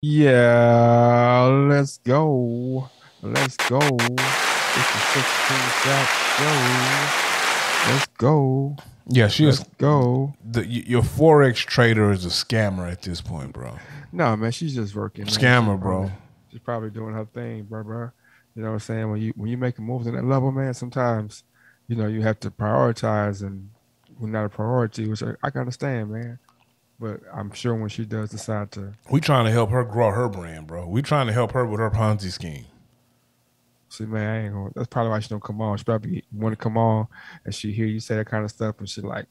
Yeah, let's go. Let's go. It's the 16 shot show. Let's go. Yeah, she Let's was go. your forex trader is a scammer at this point, bro. No, man, she's just working, man. She's Scammer, probably bro. she's probably doing her thing, bro. You know what I'm saying? When you making moves at that level, man, sometimes you have to prioritize and we're not a priority, which I can understand, man. But I'm sure when she does decide to We trying to help her grow her brand, bro. We trying to help her with her Ponzi scheme. see, man, I ain't gonna. That's probably why she don't come on. She probably want to come on, and she hear you say that kind of stuff, and she like,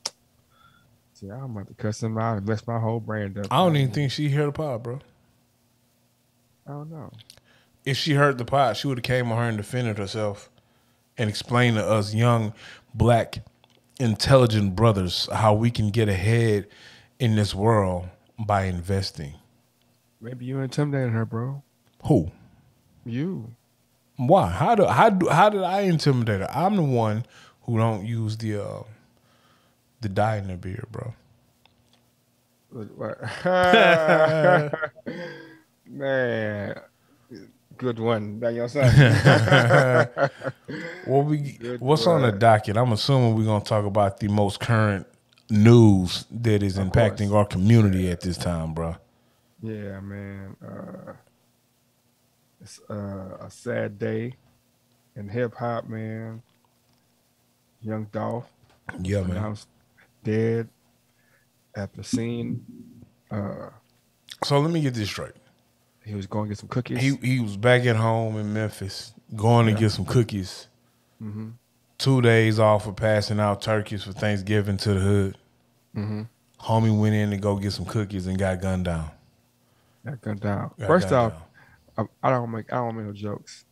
see, I'm about to cuss him out and mess my whole brand up, I don't even man. think she heard the pod, bro. I don't know. If she heard the pod, she would have came on her and defended herself and explained to us young, black, intelligent brothers how we can get ahead in this world by investing. Maybe you intimidated her, bro. Who? You. Why? How did I intimidate her? I'm the one who don't use the dye in the beard, bro. What? Man, good one. That your son. Good What's on the one. docket? I'm assuming we're gonna talk about the most current news that is Of impacting course. our community Yeah. at this time, bro. Yeah, man. It's a sad day in hip hop, man. Young Dolph was Yeah, man. announced dead after seeing uh So let me get this straight. he was going to get some He cookies. he was back at home in Memphis, going to Yeah. get some cookies. Mm-hmm. 2 days off for passing out turkeys for Thanksgiving to the hood. Mm-hmm. Homie went in to go get some cookies and got gunned down. Got gunned down. Got First gunned off, down. I don't make no jokes.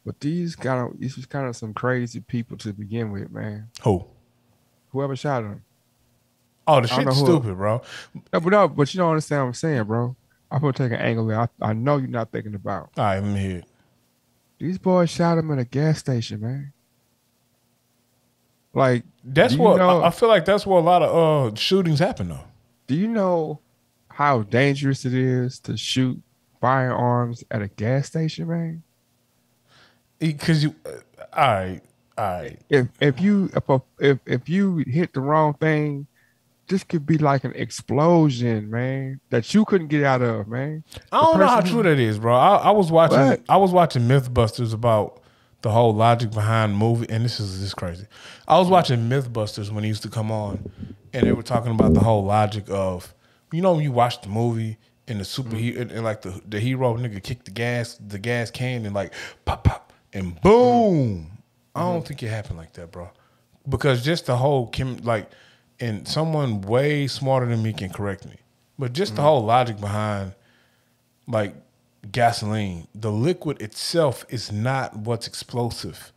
But these was kind of some crazy people to begin with, man. Who? Whoever shot him. Oh, the I don't know shit's who. stupid, bro. No, but you don't understand what I'm saying, bro. I'm gonna take an angle that I know you're not thinking about. All right, let me hear it. These boys shot him at a gas station, man. Like, do That's you what I know? feel like. That's where a lot of shootings happen, though. Do you know how dangerous it is to shoot firearms at a gas station, man? Because you, all right, all right. If you hit the wrong thing, this could be like an explosion, man, that you couldn't get out of, man. I The don't know how person true who that is, bro. I was watching. what? I was watching MythBusters about the whole logic behind the movie, and this crazy. I was watching MythBusters when he used to come on, and they were talking about the whole logic of, when you watch the movie and the superhero and like the hero nigga kick the gas can and like pop pop and Mm-hmm. boom. I Mm-hmm. don't think it happened like that, bro. Because just the whole like, and someone way smarter than me can correct me, but just the Mm-hmm. whole logic behind like gasoline, the liquid itself is not what's explosive.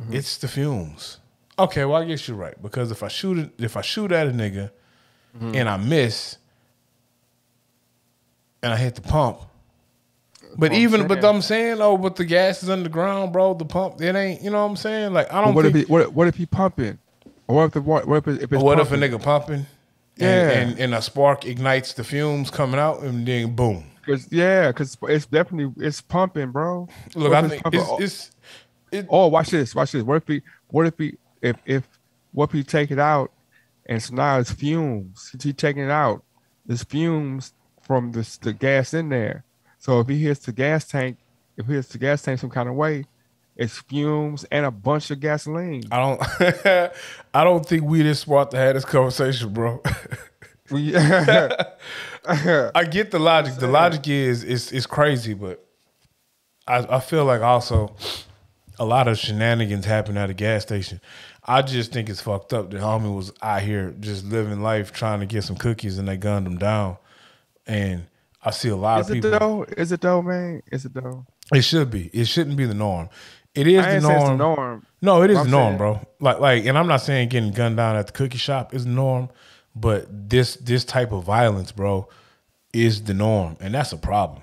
Mm-hmm. It's the fumes. Okay, well I guess you're right because if I shoot at a nigga Mm-hmm. and I miss and I hit the pump, That's but what I'm but saying. I'm saying, oh, but the gas is underground, bro. The pump, it ain't. You know what I'm saying? Like I But don't think. what if he pumping? Or if it's What if a pumping? nigga pumping and Yeah. and a spark ignites the fumes coming out and then boom. Cause it's definitely it's pumping, bro. Look, What if I it's think pumping? Oh, it's it. oh, watch this. If what if he take it out and so now it's fumes. He taking it out. There's fumes from the gas in there. So if he hits the gas tank, if he hits the gas tank some kind of way, it's fumes and a bunch of gasoline. I don't. I don't think we this smart to have this conversation, bro. We, I get the logic. The saying. logic is crazy, but I feel like also a lot of shenanigans happen at a gas station. I just think it's fucked up that homie was out here just living life trying to get some cookies and they gunned him down. And I see a lot of Is it people. though? Is it though, man? Is it though? It should be. It shouldn't be the norm. It is I the ain't saying it's the norm. norm, No, it but is I'm the norm, saying, bro. And I'm not saying getting gunned down at the cookie shop is the norm, but this type of violence, bro, is the norm, and that's a problem.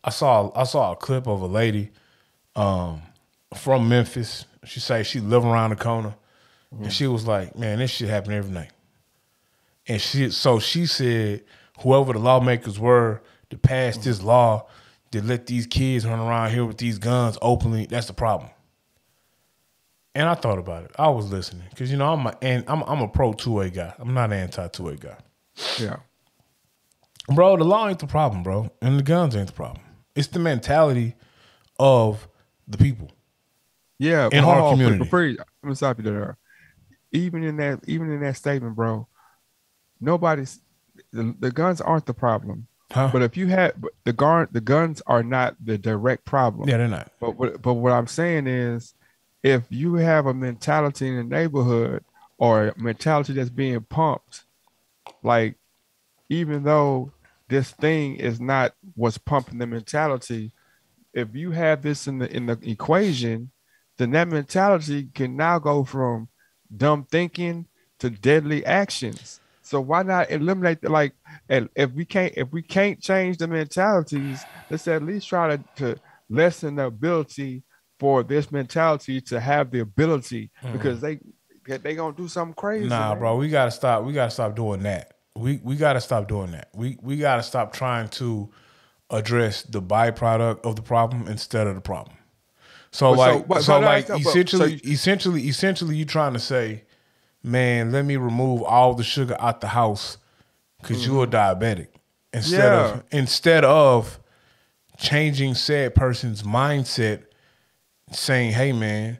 I saw a clip of a lady from Memphis. She say she live around the corner, and mhm, she was like, "Man, this shit happen every night." And she said whoever the lawmakers were to pass this law to let these kids run around here with these guns openly. That's the problem. And I thought about it. I was listening because I'm a pro 2A guy. I'm not an anti 2A guy. Yeah. Bro, the law ain't the problem, bro, and the guns ain't the problem. It's the mentality of the people. Yeah, in our community. I'm gonna stop you there. Even in that statement, bro, the guns aren't the problem. Huh? But if you had the guns are not the direct problem. Yeah, they're not. But what I'm saying is, if you have a mentality in the neighborhood or a mentality that's being pumped, like even though this thing is not what's pumping the mentality, if you have this in the equation, then that mentality can now go from dumb thinking to deadly actions. So why not eliminate and if we can't change the mentalities, let's at least try to lessen the ability for this mentality to have the ability, because they gonna do something crazy. Nah, man. bro, we gotta stop doing that. We gotta stop doing that. We gotta stop trying to address the byproduct of the problem instead of the problem. Essentially, you trying to say, man, let me remove all the sugar out the house because you're a diabetic, instead of changing said person's mindset, saying, hey man,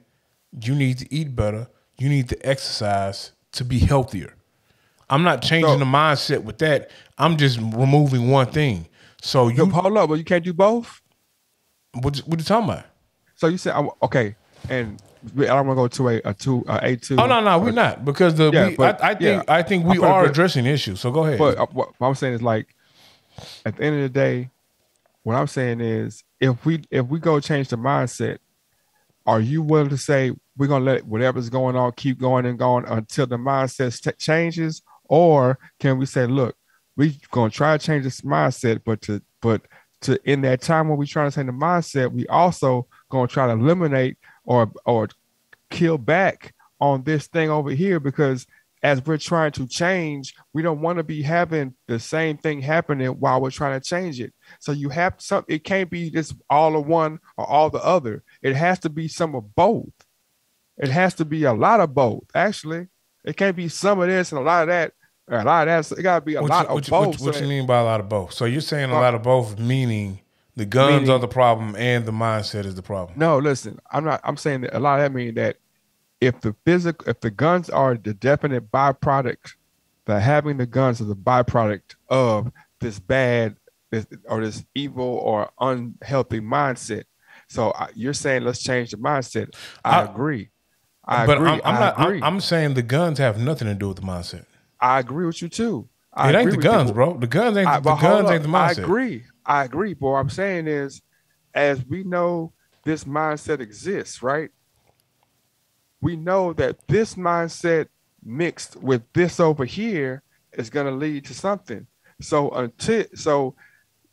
you need to eat better, you need to exercise to be healthier. I'm not changing the mindset with that. I'm just removing one thing. So hold up, but you can't do both. What you talking about? So you said okay, and I don't want to go to A2. Oh no, we're not, because I think we are addressing issues. So go ahead. But what I'm saying is, like, at the end of the day, what I'm saying is, if we go change the mindset, are you willing to say we're gonna let whatever's going on keep going and going until the mindset changes, or can we say, look, we're gonna try to change this mindset, but to in that time when we're trying to change the mindset, we also gonna try to eliminate or kill back on this thing over here, because as we're trying to change, we don't want to be having the same thing happening while we're trying to change it. So you have some. It can't be just all of one or all the other. It has to be some of both. It has to be a lot of both. Actually, it can't be some of this and a lot of that. Or a lot of that. So it got to be a lot of both. What you mean by a lot of both? So you're saying a lot of both, meaning the guns are the problem and the mindset is the problem. No, listen, I'm not. I'm saying that a lot of that means that if the guns are the definite byproduct, that having the guns is a byproduct of this this evil or unhealthy mindset. So you're saying let's change the mindset. I agree. I'm saying the guns have nothing to do with the mindset. I agree with you too. It ain't the guns, bro. The guns ain't the mindset. I agree. But what I'm saying is, as we know this mindset exists, right? We know that this mindset mixed with this over here is going to lead to something. So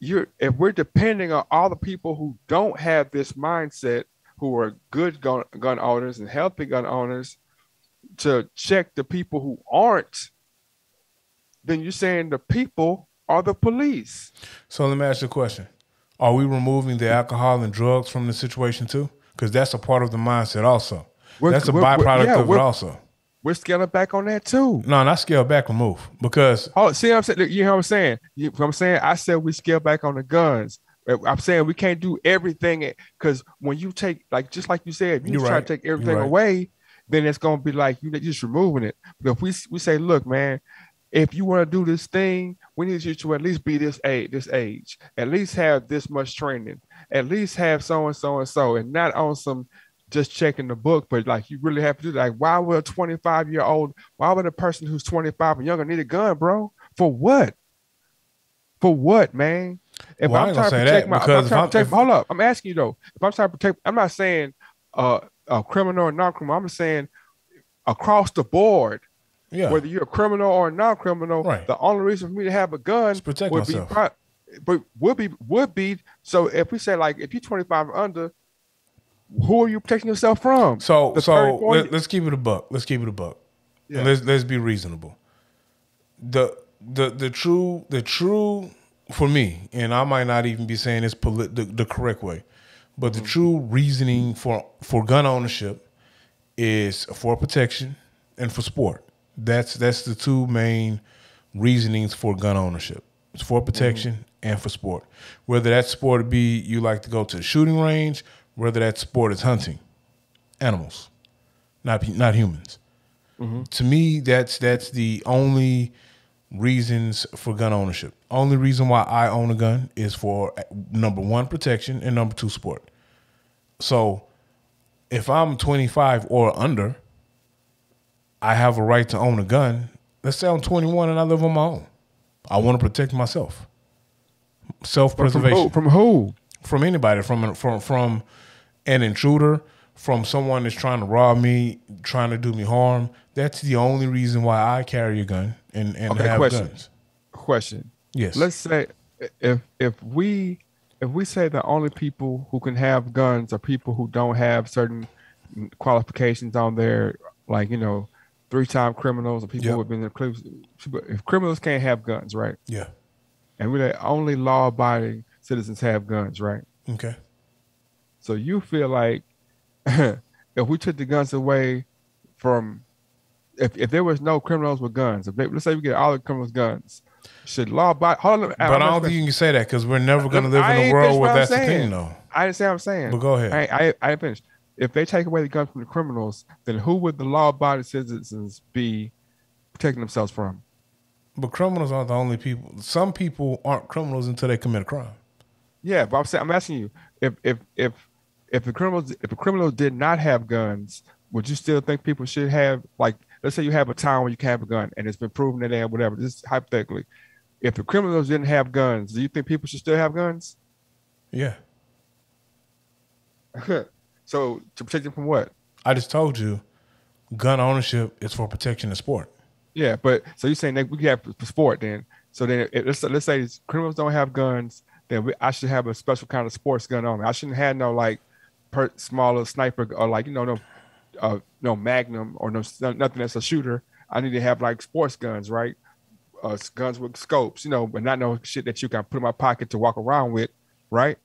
if we're depending on all the people who don't have this mindset, who are good gun owners and healthy gun owners, to check the people who aren't, then you're saying the people are the police. So let me ask you a question. Are we removing the alcohol and drugs from the situation too? Because that's a part of the mindset also. That's a byproduct of it also. We're scaling back on that too. No, not scale back, remove. Because see what I'm saying? You know what I'm saying? I said we scale back on the guns. I'm saying we can't do everything, because when you take, just like you said, you try to take everything away, then it's gonna be like you're just removing it. But if we say, look, man, if you want to do this thing, we need you to at least be this age, at least have this much training, at least have so and so and so, and not on some just checking the book, but like you really have to do that. Like, why would a 25-year-old, why would a person who's 25 and younger need a gun, bro? For what? For what, man? If I'm trying to protect hold up, I'm asking you though. If I'm trying to protect, I'm not saying a criminal or non-criminal. I'm saying across the board. Yeah. Whether you're a criminal or a non-criminal, the only reason for me to have a gun would be so if we say, like, if you're 25 or under, who are you protecting yourself from? So let's keep it a buck. Let's keep it a buck. Yeah. Let's be reasonable. The true for me, and I might not even be saying this the correct way, but the true reasoning for gun ownership is for protection and for sport. That's the two main reasonings for gun ownership. It's for protection and for sport. Whether that sport be you like to go to the shooting range, whether that sport is hunting animals, not humans. To me, that's the only reasons for gun ownership. Only reason why I own a gun is for number one, protection, and number two, sport. So if I'm 25 or under, I have a right to own a gun. Let's say I'm 21 and I live on my own. I want to protect myself. Self-preservation. From who? From anybody. From an intruder. From someone that's trying to rob me, trying to do me harm. That's the only reason why I carry a gun and have guns. Question. Yes. Let's say if we say the only people who can have guns are people who don't have certain qualifications on there, like 3-time criminals or people who have been in the if criminals can't have guns, right? Yeah. And we're the only law-abiding citizens have guns, right? Okay. So you feel like if we took the guns away from, if there was no criminals with guns, let's say we get all the criminals guns, should law abide? But I don't think you can say that because we're never going to live in a world where that's the thing, though. I understand what I'm saying. But go ahead. I ain't finished. If they take away the guns from the criminals, then who would the law-abiding citizens be protecting themselves from? But criminals aren't the only people. Some people aren't criminals until they commit a crime. Yeah, but I'm asking you, if the criminals did not have guns, would you still think people should have, like, let's say you have a town where you can have a gun and it's been proven that they have whatever. This is hypothetically. If the criminals didn't have guns, do you think people should still have guns? Yeah. So to protect them from what? I just told you, gun ownership is for protection of sport. Yeah, but so you're saying that we have for sport then. So then let's say criminals don't have guns, then I should have a special kind of sports gun on me. I shouldn't have no like smaller sniper or like no Magnum or nothing that's a shooter. I need to have like sports guns, right? Guns with scopes, but not no shit that you can put in my pocket to walk around with, right?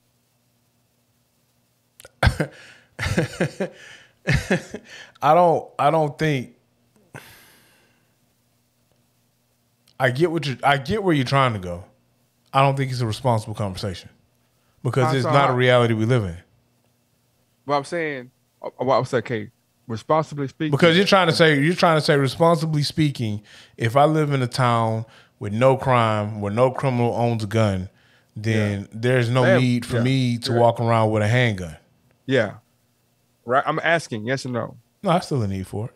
I don't think I get where you're trying to go. I don't think it's a responsible conversation because it's not a reality we live in. Well, I'm saying, okay, responsibly speaking. Because you're trying to say responsibly speaking, if I live in a town with no crime, where no criminal owns a gun, then there's no need for me to walk around with a handgun. Yeah. Right. I'm asking, yes or no? No, I still a need for it.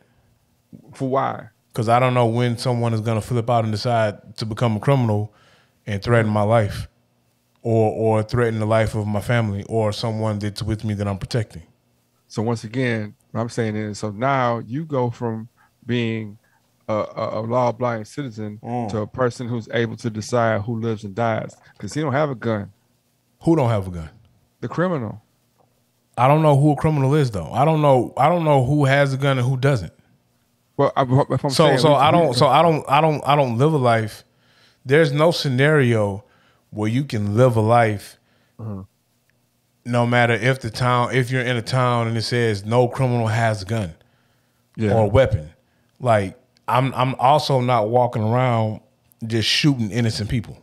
For why? Because I don't know when someone is going to flip out and decide to become a criminal and threaten my life or threaten the life of my family or someone that's with me that I'm protecting. So once again, what I'm saying is, so now you go from being a law-abiding citizen to a person who's able to decide who lives and dies because he don't have a gun. Who don't have a gun? The criminal. I don't know who a criminal is though. I don't know who has a gun and who doesn't. Well, I don't live a life. There's no scenario where you can live a life no matter if you're in a town and it says no criminal has a gun or a weapon. Like I'm also not walking around just shooting innocent people.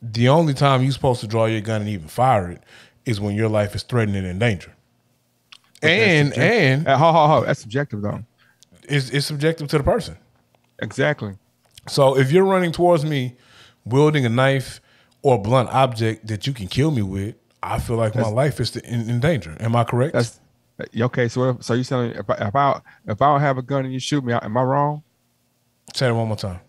The only time you're supposed to draw your gun and even fire it is when your life is threatened and in danger. And that's subjective though. It's subjective to the person. Exactly. So if you're running towards me wielding a knife or a blunt object that you can kill me with, I feel like my life is in danger. Am I correct? That's okay. So you're saying if I don't have a gun and you shoot me, am I wrong? Say it one more time.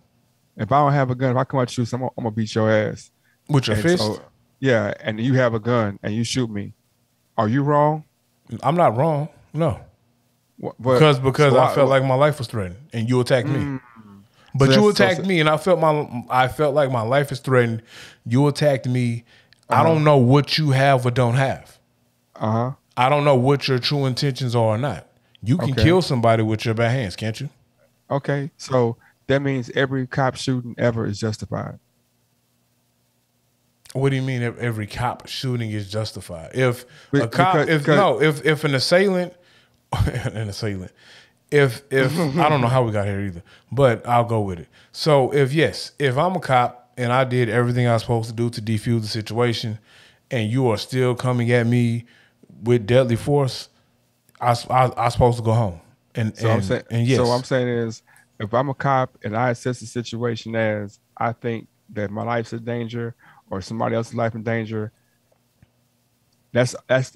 If I don't have a gun, if I come at you, I'm gonna beat your ass with your fist. So, yeah, and you have a gun and you shoot me. Are you wrong? I'm not wrong. No. Because I felt like my life was threatened and you attacked me. But you attacked me and I felt like my life is threatened. You attacked me. I don't know what you have or don't have. I don't know what your true intentions are or not. You can kill somebody with your bare hands, can't you? Okay. So that means every cop shooting ever is justified. What do you mean? If every cop shooting is justified? If a cop, because if an assailant, an assailant, if I don't know how we got here either, but I'll go with it. So if I'm a cop and I did everything I was supposed to do to defuse the situation, and you are still coming at me with deadly force, I supposed to go home. So I'm saying is, if I'm a cop and I assess the situation as I think that my life's in danger or somebody else's life in danger, that's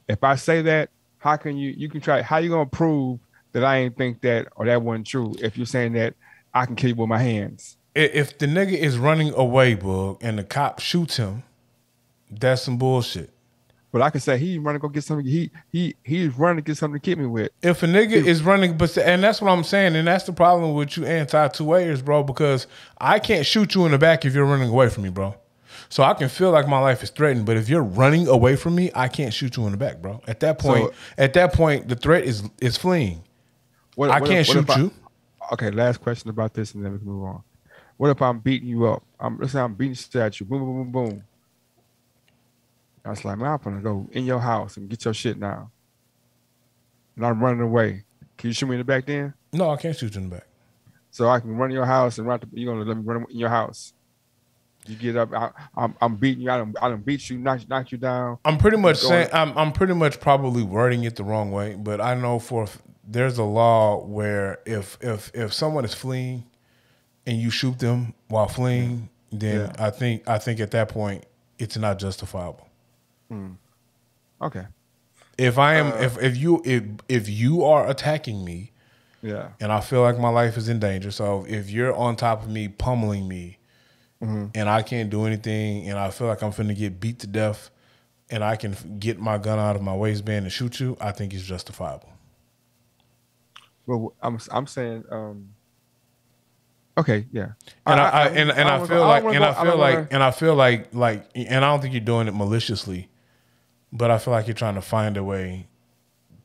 if I say that, how can you can try, how you gonna prove that I ain't think that or that wasn't true if you're saying that I can kill you with my hands? If the nigga is running away, Bug, and the cop shoots him, that's some bullshit. But I can say he running to go get something. He's running to get something to kill me with. If a nigga is running, and that's what I'm saying, and that's the problem with you anti-2Aers, bro, because I can't shoot you in the back if you're running away from me, bro. So I can feel like my life is threatened, but if you're running away from me, I can't shoot you in the back, bro. At that point, the threat is fleeing. I can't shoot you. Okay, last question about this, and then we can move on. What if I'm beating you up? Let's say I'm beating shit at you. Boom, boom, boom, boom. I was like, man, I'm gonna go in your house and get your shit now. And I'm running away. Can you shoot me in the back then? No, I can't shoot you in the back. So I can run in your house and you're gonna let me run in your house. You get up, I'm beating you. I done beat you, knock you down. I'm pretty much saying I'm pretty much probably wording it the wrong way, but I know there's a law where if someone is fleeing and you shoot them while fleeing, then I think at that point it's not justifiable. Okay. If I am if you are attacking me, and I feel like my life is in danger, so if you're on top of me pummeling me, and I can't do anything, and I feel like I'm finna get beat to death, and I can get my gun out of my waistband and shoot you, I think it's justifiable. Well, I'm saying, okay, yeah, and I feel like, and I don't think you're doing it maliciously, but I feel like you're trying to find a way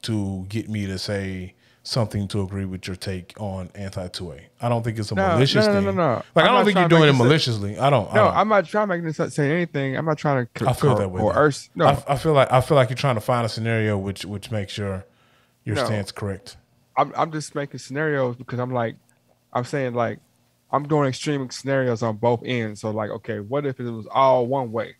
to get me to say something to agree with your take on anti-2A. I don't think it's a malicious thing. No. Like, I don't think you're doing it maliciously. I'm not trying to make this say anything. I'm not trying to. I feel that way. I feel like you're trying to find a scenario which makes your stance correct. I'm just making scenarios because I'm saying I'm doing extreme scenarios on both ends. So okay, what if it was all one way?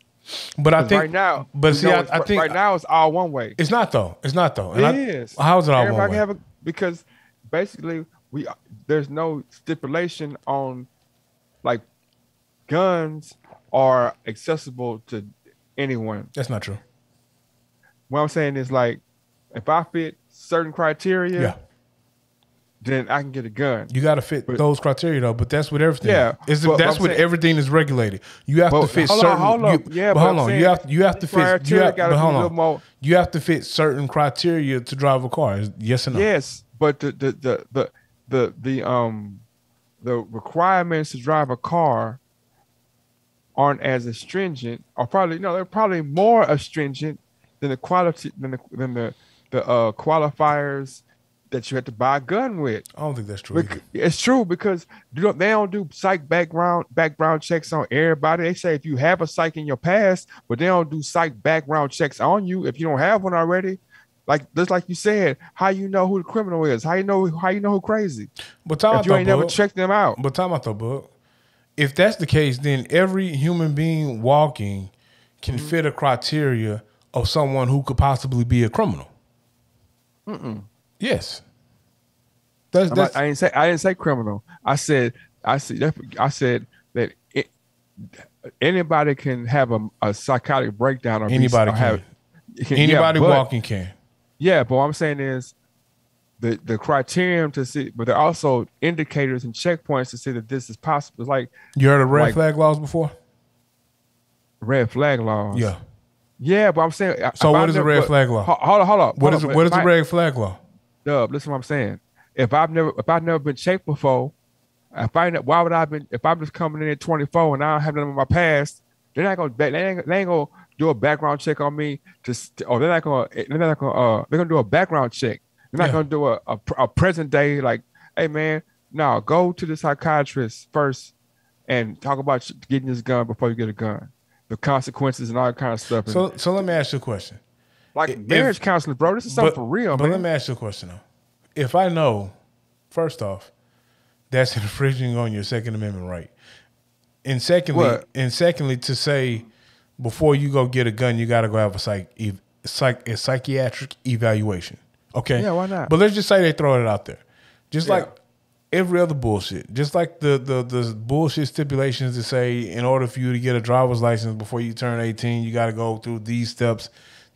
But I think right now, I think right now it's all one way. It's not though. It is. How is it all one way? Because basically there's no stipulation on guns are accessible to anyone. That's not true. What I'm saying is if I fit certain criteria, then I can get a gun. You got to fit those criteria though, but that's with everything. Yeah, that's what everything is regulated. You have to fit certain. Hold on. You have to fit. You have to fit certain criteria to drive a car. Yes or no? Yes, but the requirements to drive a car aren't as stringent, or they're probably more stringent than the quality than the qualifiers that you have to buy a gun with. I don't think that's true. It's true because they don't do psych background checks on everybody. They say if you have a psych in your past, but they don't do psych background checks on you if you don't have one already. Just like you said, how you know who the criminal is? How you know who crazy? But if you ain't never checked them out. But time out though, Bug. If that's the case, then every human being walking can fit a criteria of someone who could possibly be a criminal. Yes. I didn't say criminal. I said that anybody can have a psychotic breakdown. Or anybody can. Anybody walking can. Yeah, but what I'm saying is the criterion to see, but there are also indicators and checkpoints to see that this is possible. It's you heard of red flag laws before? Red flag laws. Yeah. Yeah, but I'm saying. So what is a red flag law? Hold on. What is a red flag law? Dub, listen to what I'm saying. If I've never been checked before, if I'm just coming in at 24 and I don't have nothing in my past, they ain't gonna do a background check on me they're gonna do a background check. They're not gonna do a present day hey man, no, go to the psychiatrist first and talk about getting this gun before you get a gun. the consequences and all that kind of stuff. And So let me ask you a question. like marriage counseling, bro, this is something for real, but man. let me ask you a question though. If I know, first off, that's infringing on your Second Amendment right, and secondly, to say before you go get a gun, you got to go have a psychiatric evaluation. Okay, Yeah, why not? But let's just say they throw it out there, just like every other bullshit, just like the bullshit stipulations that say in order for you to get a driver's license before you turn 18, you got to go through these steps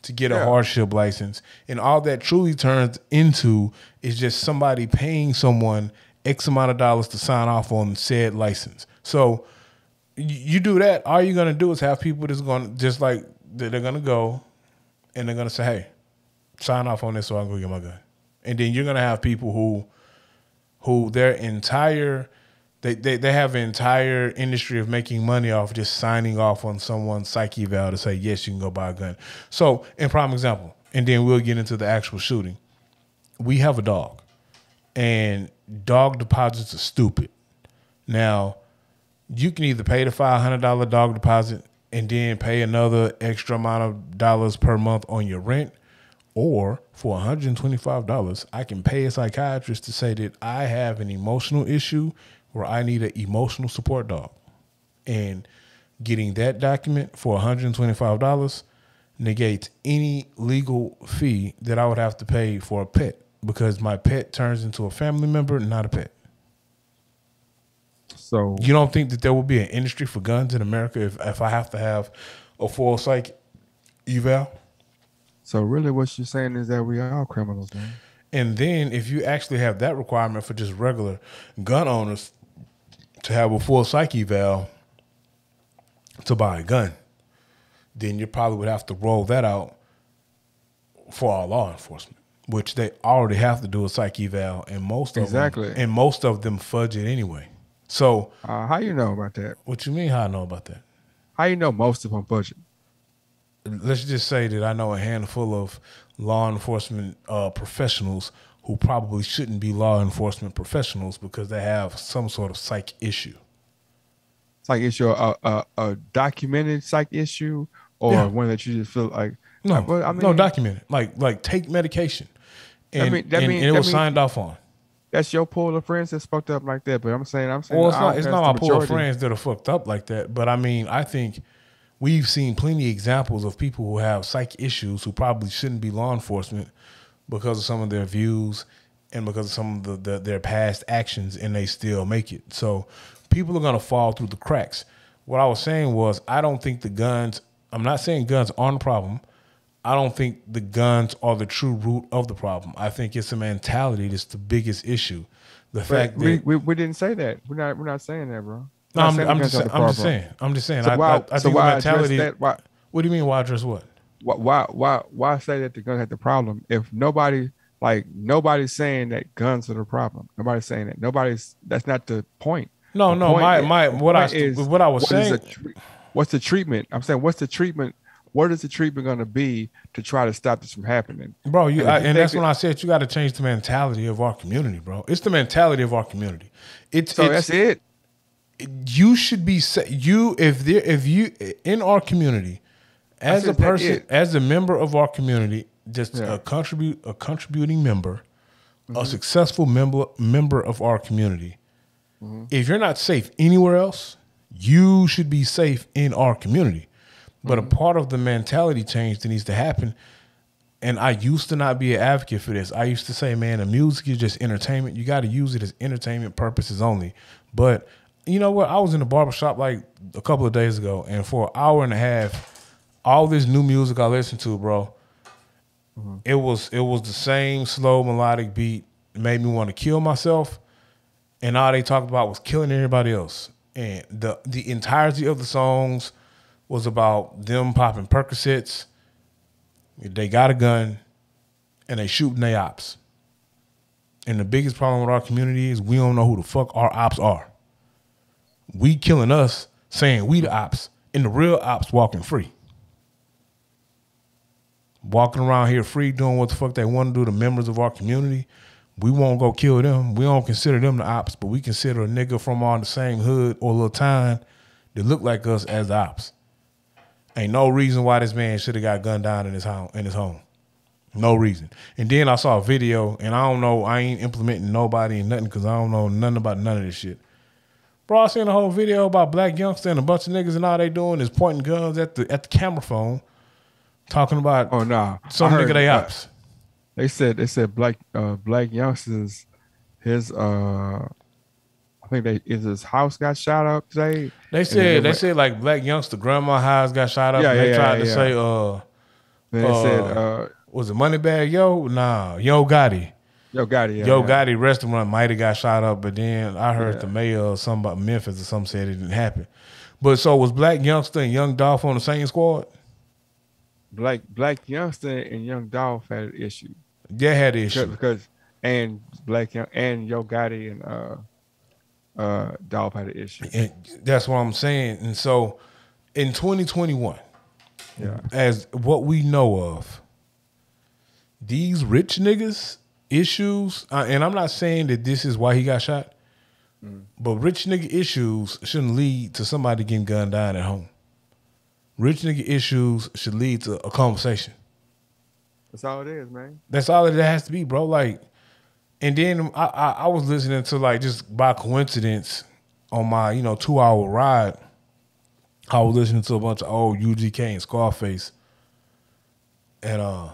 to get a hardship license. And all that truly turns into is just somebody paying someone X amount of dollars to sign off on said license. So you do that, all you're going to do is have people that's going to, just like, they're going to go and they're going to say, hey, sign off on this so I can go get my gun. And then you're going to have people who their entire, they have an entire industry of making money off just signing off on someone's psyche eval to say, yes, you can go buy a gun. So, in prime example, and then we'll get into the actual shooting. We have a dog, and dog deposits are stupid. Now, you can either pay the $500 dog deposit and then pay another extra amount of dollars per month on your rent, or for $125, I can pay a psychiatrist to say that I have an emotional issue where I need an emotional support dog. And getting that document for $125 negates any legal fee that I would have to pay for a pet, because my pet turns into a family member, not a pet. So you don't think that there will be an industry for guns in America if I have to have a full psych eval? So really what you're saying is that we are all criminals, man. And then if you actually have that requirement for just regular gun owners to have a full psych eval to buy a gun, then you probably would have to roll that out for all law enforcement, which they already have to do a psych eval, and most of them fudge it anyway. So how you know about that? What you mean how I know about that? How you know most of them budget? Let's just say that I know a handful of law enforcement professionals who probably shouldn't be law enforcement professionals because they have some sort of psych issue. Psych issue, a documented psych issue, or one that you just feel like no documented, like take medication, and it was signed off on. That's your pool of friends that's fucked up like that. But I'm saying, well, it's not my pool of friends that are fucked up like that. But I mean, I think we've seen plenty of examples of people who have psych issues who probably shouldn't be law enforcement because of some of their views and because of some of their past actions, and they still make it. So people are going to fall through the cracks. What I was saying was, I don't think the guns, I'm not saying guns aren't a problem. I don't think the guns are the true root of the problem. I think it's a mentality that's the biggest issue. The fact that we didn't say that. We're not saying that, bro. No, I'm just saying. So why, I think the mentality. That, why, what do you mean? Why address what? Why say that the gun had the problem if nobody's saying that guns are the problem? Nobody's saying that. That's not the point. No. What I was saying. What's the treatment? I'm saying, what's the treatment? What is the treatment going to be to try to stop this from happening? Bro, and that's when I said you got to change the mentality of our community, bro. It's the mentality of our community. That's it. You should be if you in our community as a person, as a member of our community, just a contributing member, a successful member of our community. If you're not safe anywhere else, you should be safe in our community. But a part of the mentality change that needs to happen, and I used to not be an advocate for this. I used to say, man, the music is just entertainment. You got to use it as entertainment purposes only. But you know what? I was in the barbershop like a couple of days ago, and for an hour and a half, all this new music I listened to, bro, it was the same slow melodic beat. It made me want to kill myself, and all they talked about was killing everybody else. And the entirety of the songs was about them popping Percocets. They got a gun, and they shooting their ops. And the biggest problem with our community is we don't know who the fuck our ops are. We killing us, saying we the ops, and the real ops walking free. Walking around here free, doing what the fuck they want to do to members of our community. We won't go kill them. We don't consider them the ops, but we consider a nigga from on the same hood or little town that look like us as the ops. Ain't no reason why this man should have got gunned down in his home. No reason. And then I saw a video, and I don't know. I ain't implementing nobody and nothing because I don't know nothing about none of this shit. Bro, I seen a whole video about black youngster and a bunch of niggas, and all they doing is pointing guns at the camera phone, talking about Oh no, I some nigga heard they ops. they said black youngsters. His I think his house got shot up today, and then They said like black youngster grandma house got shot up, yeah, and yeah, they yeah, tried yeah, to yeah. say Then they said uh was it Moneybag Yo? Nah, Yo Gotti. yo got it, yeah, Yo yeah, Gotti restaurant might have got shot up, but then I heard the yeah. mayor or something about Memphis or something said it didn't happen. But so was Black Youngster and Young Dolph on the same squad? Black youngster and Young Dolph had an issue They had the issue. because and Black Young and Yo Gotti and Dolph had an issue. And that's what I'm saying. And so in 2021, Yeah, as what we know of, these rich niggas issues, and I'm not saying that this is why he got shot, but rich nigga issues shouldn't lead to somebody getting gunned down at home. Rich nigga issues should lead to a conversation. that's all it is, man. That's all it has to be, bro. Like, and then I was listening to, like, just by coincidence on my 2-hour ride, I was listening to a bunch of old UGK and Scarface, and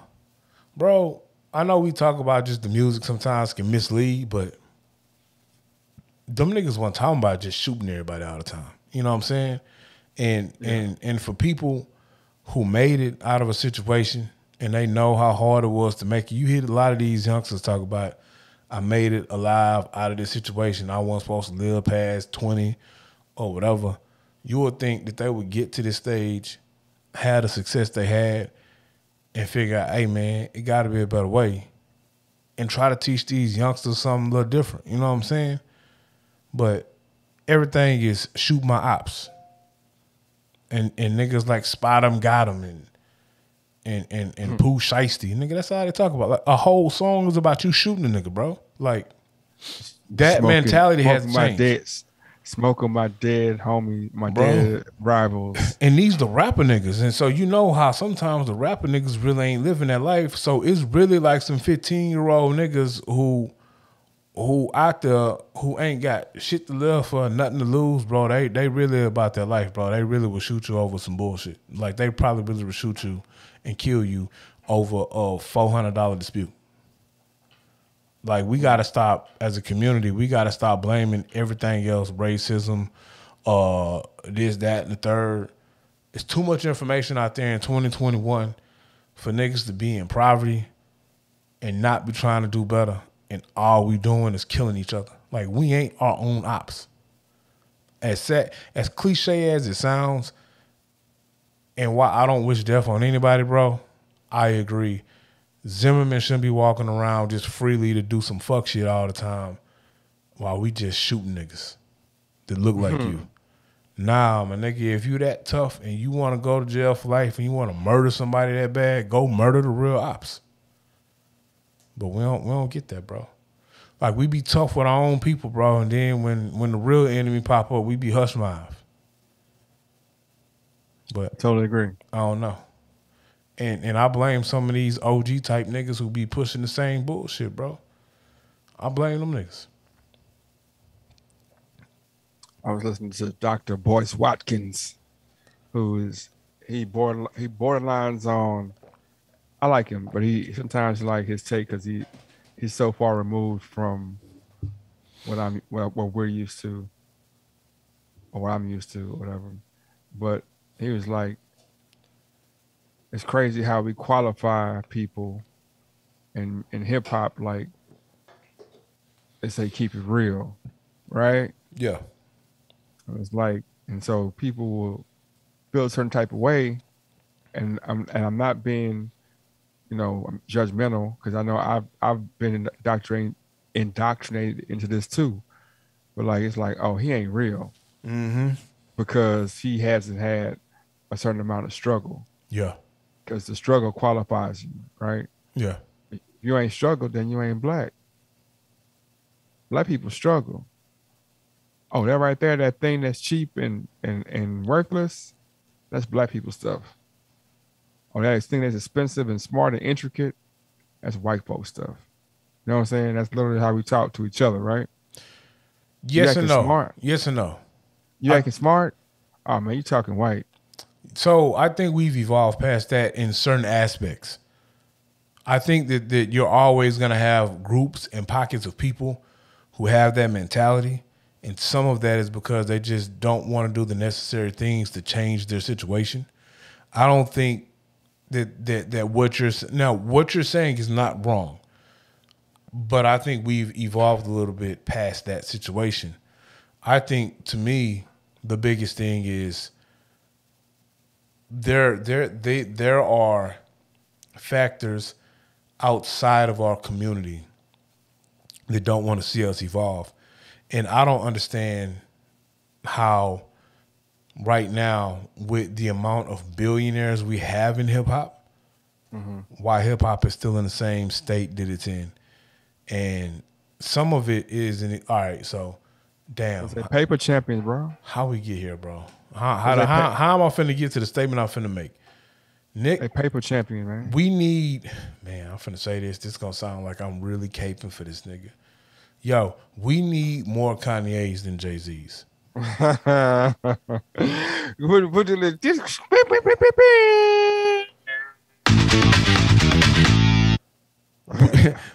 bro, I know we talk about just the music sometimes can mislead, but them niggas weren't talking about just shooting everybody all the time. You know what I'm saying? And for people who made it out of a situation and they know how hard it was to make it, you hear a lot of these youngsters talk about, I made it alive out of this situation. I wasn't supposed to live past 20 or whatever. You would think that they would get to this stage, have the success they had, and figure out, hey man, it got to be a better way, and try to teach these youngsters something a little different. You know what I'm saying? But everything is shoot my ops, and niggas like spot 'em, got 'em, and Pooh Shiesty, nigga. That's all they talk about. Like, a whole song is about you shooting a nigga, bro. Like, that mentality has changed. Smoking my dead homie, my Bro. dead rivals. And these the rapper niggas. And so you know how sometimes the rapper niggas really ain't living that life. So it's really like some 15-year-old niggas who out there who ain't got shit to live for, nothing to lose, bro. They really about their life, bro. They really would shoot you over some bullshit. Like, they probably really would shoot you and kill you over a $400 dispute. Like, we got to stop, as a community, we got to stop blaming everything else, racism, this, that, and the third. It's too much information out there in 2021 for niggas to be in poverty and not be trying to do better, and all we doing is killing each other. Like, we ain't our own ops. As cliche as it sounds, and why I don't wish death on anybody, bro, I agree. Zimmerman shouldn't be walking around just freely to do some fuck shit all the time while we just shooting niggas that look like you. Nah, my nigga, if you that tough and you want to go to jail for life and you want to murder somebody that bad, go murder the real ops. But we don't get that, bro. Like, we be tough with our own people, bro, and then when the real enemy pop up, we be hush mouth. But Totally agree. I don't know. And I blame some of these OG type niggas who be pushing the same bullshit, bro. I blame them niggas. I was listening to Dr. Boyce Watkins, he borderlines on. I like him, but he sometimes like his take because he's so far removed from what we're used to, or what I'm used to, or whatever. But he was like, it's crazy how we qualify people in hip hop, like they say keep it real, right? Yeah. It's like, and so people will feel a certain type of way, and I'm not being, I'm judgmental because I know I've been indoctrinated into this too, but like it's like, oh, he ain't real because he hasn't had a certain amount of struggle. Yeah. Because the struggle qualifies you, right? Yeah. If you ain't struggled, then you ain't black. Black people struggle. Oh, that right there, that thing that's cheap and worthless, That's black people stuff. Oh, that thing that's expensive and smart and intricate, that's white folk stuff. You know what I'm saying? That's literally how we talk to each other, right? You Yes and acting no. smart. Yes and no. You acting smart? Oh man, you talking white. So I think we've evolved past that in certain aspects. I think that you're always going to have groups and pockets of people who have that mentality. And some of that is because they just don't want to do the necessary things to change their situation. I don't think that what you're saying is not wrong. But I think we've evolved a little bit past that situation. I think, to me, the biggest thing is there are factors outside of our community that don't want to see us evolve. And I don't understand how right now, with the amount of billionaires we have in hip hop, why hip hop is still in the same state that it's in. And some of it is in all right, so damn. They paper champions, bro. How we get here, bro? How am I finna get to the statement I'm finna make? Nick, they paper champion, man. We need, man, I'm finna say this. This is gonna sound like I'm really caping for this nigga. Yo, we need more Kanye's than Jay-Z's. Put the little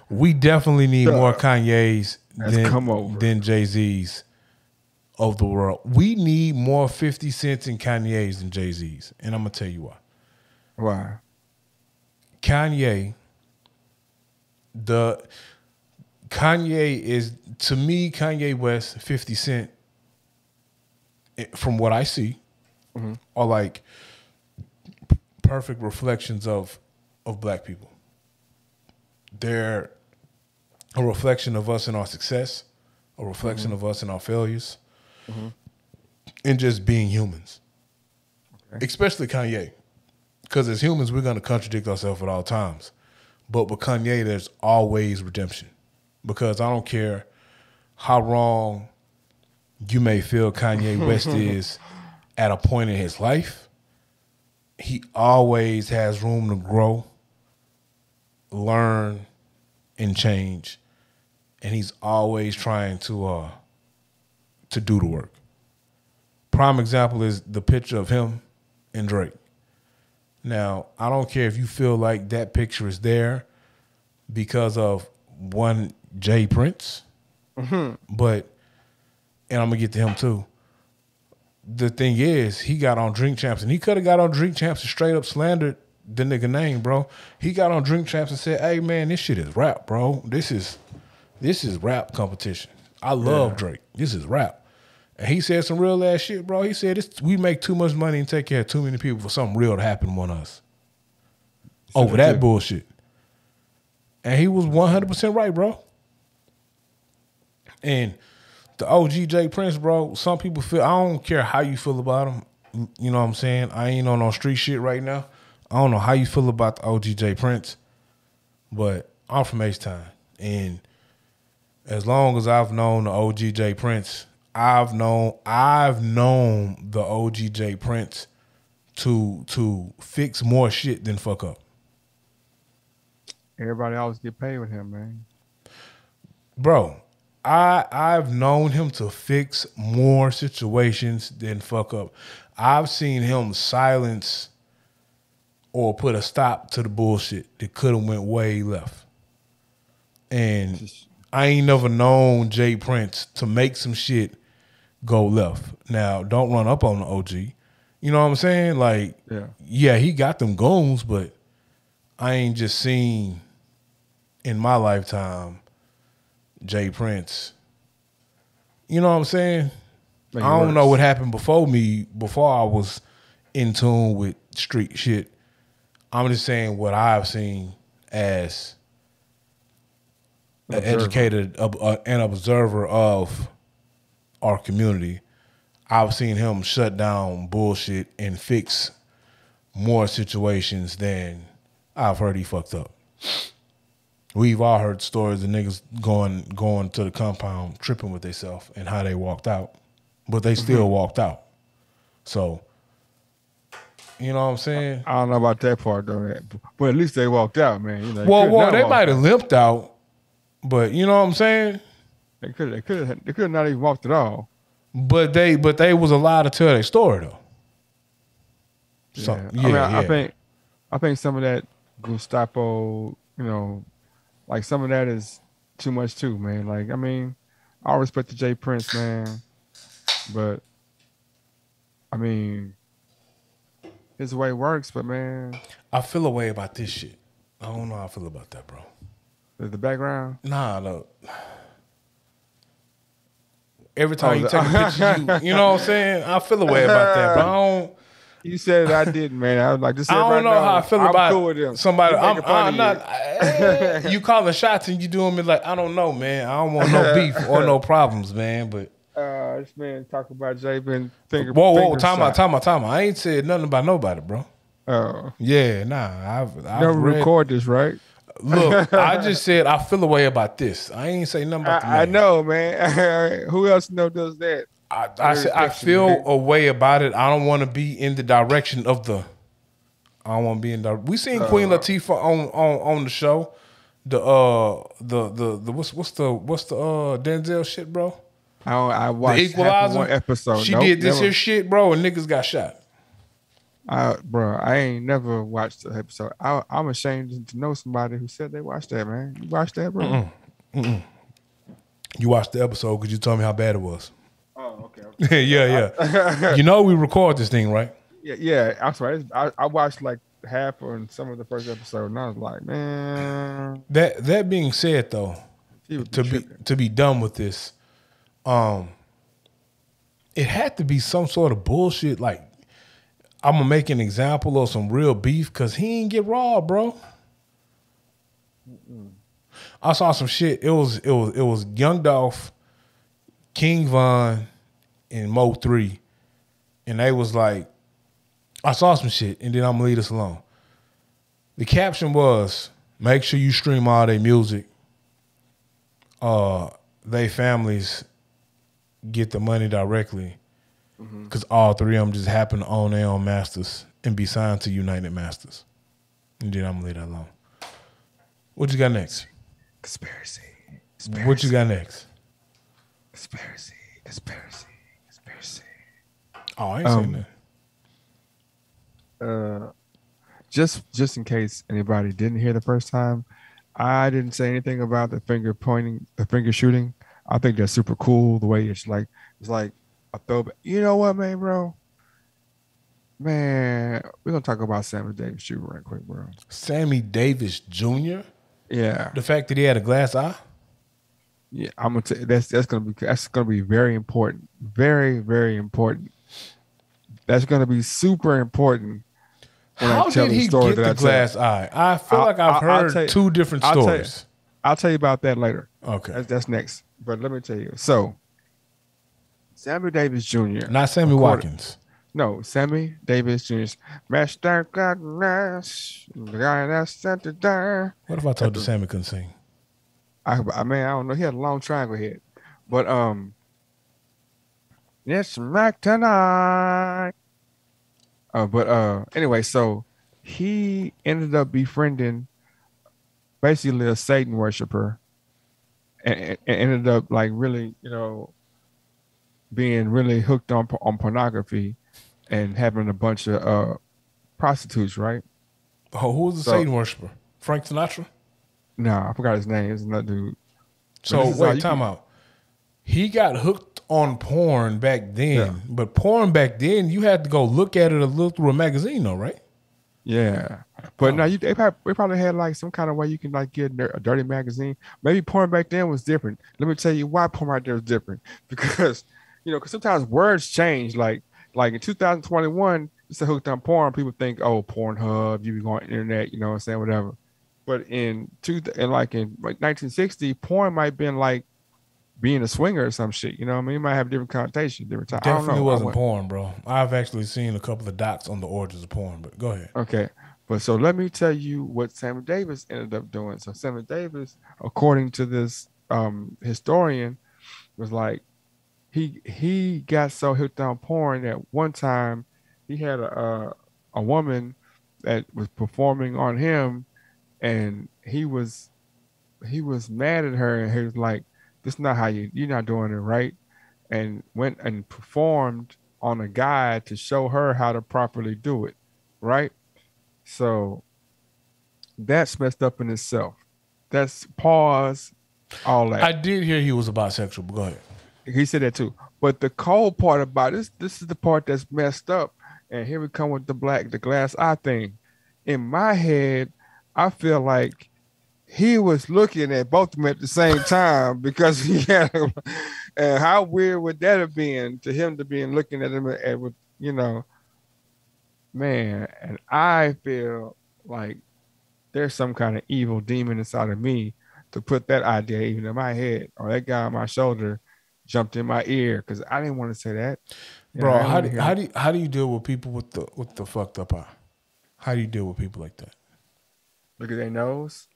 we definitely need more Kanye's than Jay-Z's of the world. We need more 50 Cents and Kanye's than Jay-Z's. And I'm going to tell you why. Why? Kanye is, to me, Kanye West, 50 Cent, from what I see, are like perfect reflections of black people. They're a reflection of us in our success, a reflection of us in our failures, and just being humans. Okay. Especially Kanye. Because as humans, we're going to contradict ourselves at all times. But with Kanye, there's always redemption. Because I don't care how wrong you may feel Kanye West is at a point in his life, he always has room to grow, learn, and change. And he's always trying to do the work. Prime example is the picture of him and Drake. Now, I don't care if you feel like that picture is there because of one Jay Prince, but, and I'm going to get to him too. The thing is, he got on Drink Champs, and he could have got on Drink Champs and straight up slandered the nigga name, bro. He got on Drink Champs and said, hey, man, this shit is rap, bro. This is rap competition. I love Drake. This is rap. And he said some real ass shit, bro. He said, we make too much money and take care of too many people for something real to happen on us. Over that bullshit. And he was 100% right, bro. And the OG J Prince, bro, some people feel, I don't care how you feel about him. You know what I'm saying? I ain't on no street shit right now. I don't know how you feel about the OG J Prince, but I'm from H-Town. And as long as I've known the OG J Prince, I've known the OG J Prince to fix more shit than fuck up. Everybody always get paid with him, man. Bro, I've known him to fix more situations than fuck up. I've seen him silence or put a stop to the bullshit that could have went way left. And I ain't never known Jay Prince to make some shit go left. Now, don't run up on the OG. You know what I'm saying? Like, yeah, he got them goons, but I ain't just seen in my lifetime Jay Prince. You know what I'm saying? I don't know what happened before I was in tune with street shit. I'm just saying what I've seen as an educator, an observer of our community. I've seen him shut down bullshit and fix more situations than I've heard he fucked up. We've all heard stories of niggas going to the compound tripping with themselves and how they walked out, but they still walked out. So You know what I'm saying? I don't know about that part though, but at least they walked out, man. You know, they Well, could well, not they walk might have out. limped out, but you know what I'm saying? They could not even walked at all. But they was allowed to tell their story though. So Yeah, I mean, yeah, yeah. I think some of that Gestapo, you know, like some of that is too much too, man. Like, I mean, I respect the J Prince, man, but I mean, his way works, but man, I feel a way about this shit. I don't know how I feel about that, bro. the background. Nah, look. Every Oh, time you take a picture, you know what I'm saying? I feel a way about that, bro. you said it, I didn't, man. I was like, just so I don't everybody know how I know, feel I'm cool about with him. somebody. He making fun of I'm not. you. You calling shots and you doing me like I don't know, man. I don't want no beef or no problems, man. But This man talk about Jay been whoa, finger time out, shot. time out, time out. I ain't said nothing about nobody, bro. Oh, Yeah, nah. I've never read. record this, right? Look, I just said I feel a way about this. I ain't say nothing about the I man. know, man. Who else does that? I Very said I affectionate, feel man. a way about it. I don't want to be in the direction of the. I don't want to be in the. We seen Queen Latifah on the show. The what's the Denzel shit, bro? I The watched half of Equalizer. one episode. She Nope, did this here never. shit, bro, and niggas got shot. Bro, I ain't never watched the episode. I'm ashamed to know somebody who said they watched that, man. You watched that, bro? You watched the episode because you told me how bad it was. Oh, okay, okay. Yeah, yeah. You know we record this thing, right? Yeah. I'm sorry. I watched like half or some of the first episode, and I was like, man, That being said, though, he would be tripping. to be done with this, it had to be some sort of bullshit. Like I'm gonna make an example of some real beef because he ain't get robbed, bro. I saw some shit. It was Young Dolph, King Von, and Mo 3. And they was like, I saw some shit, and then I'm gonna leave this alone. The caption was, make sure you stream all their music. They families get the money directly. Because all three of them just happen to own their own masters and be signed to United Masters. And then I'm gonna leave that alone. What you got next? Conspiracy. What you got next? Conspiracy. Oh, I ain't saying that. Just in case anybody didn't hear the first time, I didn't say anything about the finger pointing, the finger shooting. I think that's super cool. The way it's like a throwback. You know what, man, bro? Man, we're gonna talk about Sammy Davis shooting right quick, bro. Sammy Davis Jr. Yeah, The fact that he had a glass eye. yeah. I'm gonna tell that's gonna be very important, very important. That's gonna be super important when I How tell did the he story get that the I tell. glass eye? I feel like I've heard two different I'll tell you, stories. I'll tell you about that later. Okay. That's next. But let me tell you. So, Sammy Davis Jr. Not Sammy Watkins. No, Sammy Davis Jr. Master Godness, the guy that sent it down. What if I told you Sammy couldn't sing? I mean, I don't know. He had a long triangle head. But it's Mac tonight. Anyway, so he ended up befriending basically a Satan worshiper and ended up like really, being really hooked on pornography and having a bunch of prostitutes, right? Oh, who was the Satan worshiper? Frank Sinatra? No, I forgot his name. It's another dude. So wait, time out. He got hooked on porn back then, but porn back then you had to go look at it or look through a magazine, though, right? Yeah, but now they probably had like some kind of way you can like get a dirty magazine. Maybe porn back then was different. Let me tell you why porn right there was different because because sometimes words change. Like in 2021, it's a hooked on porn. People think, oh, Pornhub, you be going on the internet, you know what I'm saying, whatever. But in 1960, porn might have been like being a swinger or some shit. You know what I mean? It might have different connotations, different time. Definitely I don't know. wasn't porn, bro. I've actually seen a couple of docs on the origins of porn, but go ahead. Okay. But so let me tell you what Sammy Davis ended up doing. So Sammy Davis, according to this historian, was like he got so hooked on porn that one time he had a a woman that was performing on him, and he was mad at her, and he was like, "This is not how you're not doing it right," and went and performed on a guy to show her how to properly do it, right? So that's messed up in itself. That's pause, all I that. did hear he was a bisexual, but go ahead. He said that too. But the cold part about this is the part that's messed up. And here we come with the glass eye thing. In my head, I feel like he was looking at both of them at the same time because he had, and how weird would that have been to him to be looking at him with, man. And I feel like there's some kind of evil demon inside of me to put that idea even in my head, or that guy on my shoulder jumped in my ear because I didn't want to say that. I Bro, didn't how want do to hear how that. do you, how do you deal with people with the fucked up eye? How do you deal with people like that? Look at their nose.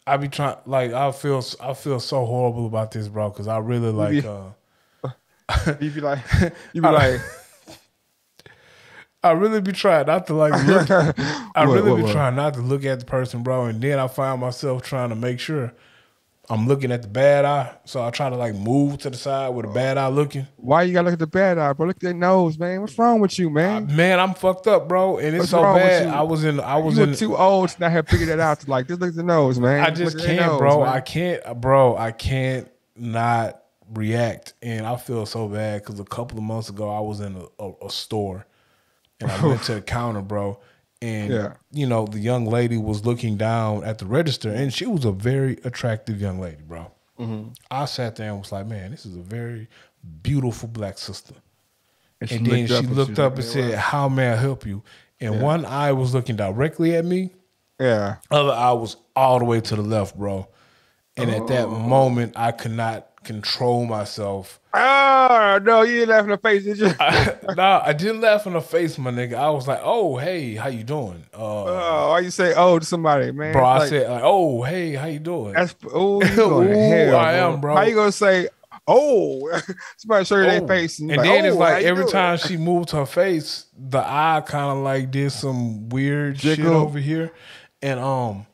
I be trying like I feel so horrible about this, bro, because I really You like be, you be like, you be I, like, I really be trying not to like look. I really be what? trying not to look at the person, bro, and then I find myself trying to make sure I'm looking at the bad eye. So I try to like move to the side with the bad eye looking. Why you gotta look at the bad eye, bro? Look at their nose, man. What's wrong with you, man? Man, I'm fucked up, bro, and it's What's so wrong with bad. you? I was You were in. too old to not have figured that out. To like, just look at the nose, I man. Look just at their can't, nose, bro. man. I can't not react, and I feel so bad because a couple of months ago I was in a store, and I went to the counter, bro, and Yeah. the young lady was looking down at the register, and she was a very attractive young lady, bro. Mm-hmm. I sat there and was like, man, this is a very beautiful black sister. And she And then looked she up and she looked was up looking and at said, her. how may I help you? And Yeah. one eye was looking directly at me. Yeah. Other eye was all the way to the left, bro. And at that Oh. moment, I could not control myself. Ah, no, you didn't laugh in the face, did you? Nah, I didn't laugh in the face, my nigga. I was like, oh, hey, how you doing? Oh, why you say oh to somebody, man? Bro, I Like said, like, oh, hey, how you doing? that's you going to Ooh, hell, I bro. am, How you bro. gonna say oh? Somebody show you their Oh. face and you And like, then it's oh, how like you every doing? time she moved her face, the eye kind of like did some weird shit Jiggle. over here. And Oh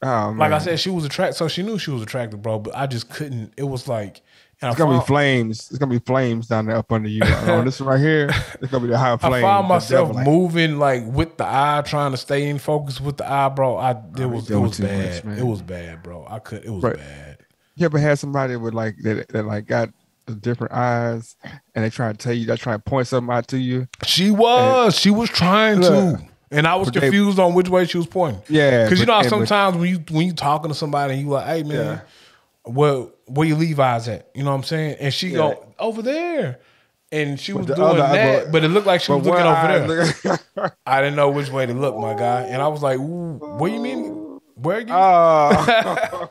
like I man, said, she was attractive, so she knew she was attractive, bro. But I just couldn't. It was like, and it's gonna be flames. It's gonna be flames down there up under you. On this one right here, it's gonna be the high I found flames. The myself devil, like, moving like with the eye, trying to stay in focus with the eye, bro. you It doing was too much, bad. It man. was bad, bro. It was Right? bad. You ever had somebody with like that like got the different eyes, and they try to tell you, they try to point something out to you, and She was trying to, look, and I was but they, confused on which way she was pointing. yeah, Because you know how but sometimes when you talking to somebody and you like, hey man, yeah, where your Levi's at? You know what I'm saying? And she yeah. go over there, and she But was the other doing eye, that, but it looked like she but was one looking over eye, there. look, I didn't know which way to look, my guy, and I was like, ooh, what you mean? Where again? ah.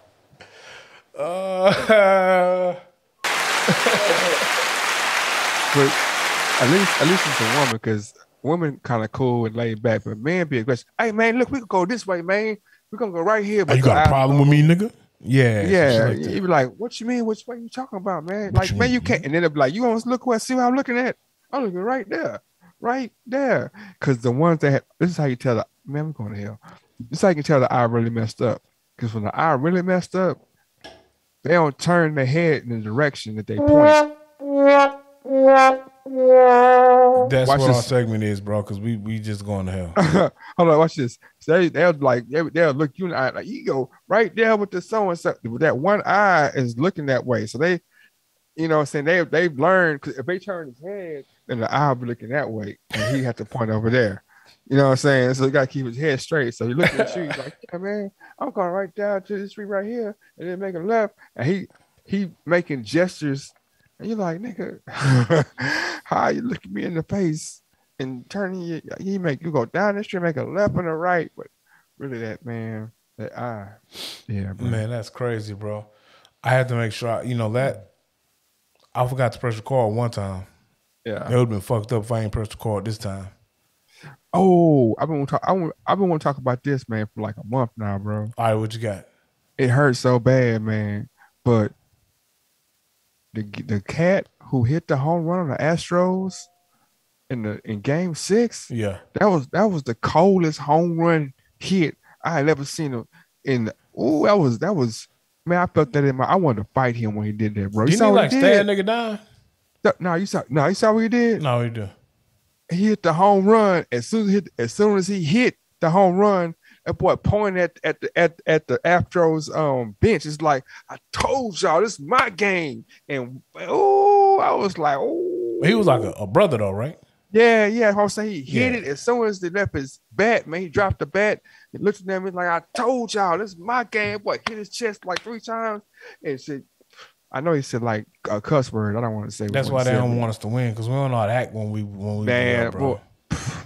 Uh, But at least it's a woman because women kind of cool and laid back, but men be aggressive. Hey man, look, we can go this way, man. We're gonna go right here, oh, you but the got a eyes problem gonna with me, move. nigga? Yeah, some shit Yeah, like you that. be like, what you mean? Which way you talking about, man? What Like, you man, you mean, can't. nigga? And then they'll be like, you want to look where? See what I'm looking at? I'm looking right there, right there. Because the ones that have, this is how you tell the man, we're going to hell. This is how you can tell the eye really messed up. Because when the eye really messed up, they don't turn their head in the direction that they point. That's Watch what our this. segment is, bro. Because we just going to hell. Hold on, watch this. So they'll like they'll look you in the eye like you go right there with the so and so. That one eye is looking that way. So they, what I'm saying, they've learned because if they turn his head, then the eye will be looking that way, and he had to point over there. You know what I'm saying? So he got to keep his head straight. So he looking at you, he's like, yeah, man, I'm going right down to the street right here, and then make a left, and he making gestures, and you're like, nigga, how you looking me in the face and turning you go down the street, make a left and a right, but really that man, that eye, yeah, bro, Man, that's crazy, bro. I had to make sure, that I forgot to press record one time. It yeah. would have been fucked up if I ain't pressed record this time. Oh, I've been want to talk about this, man, for like a month now, bro. All right, what you got? It hurts so bad, man. But the cat who hit the home run on the Astros, in Game 6. Yeah. That was the coldest home run hit I had ever seen him in. Oh, that was man. I felt that in my. I wanted to fight him when he did that, bro. You Didn't he saw what he like stare a did? nigga down? No, you saw what he did. No, he do. He hit the home run as soon as he hit the home run. That boy pointing at the Astros bench. It's like I told y'all, this is my game. And oh, I was like, He was like oh, a brother though, right? yeah. I'm saying he hit Yeah. it as soon as they left his bat. Man, he dropped the bat. He looked at me like I told y'all, this is my game. Boy, hit his chest like 3 times and said, I know he said like a cuss word. I don't want to say. That's what why he they said, don't but want us to win because we don't know how to act when we blew up, man, bro.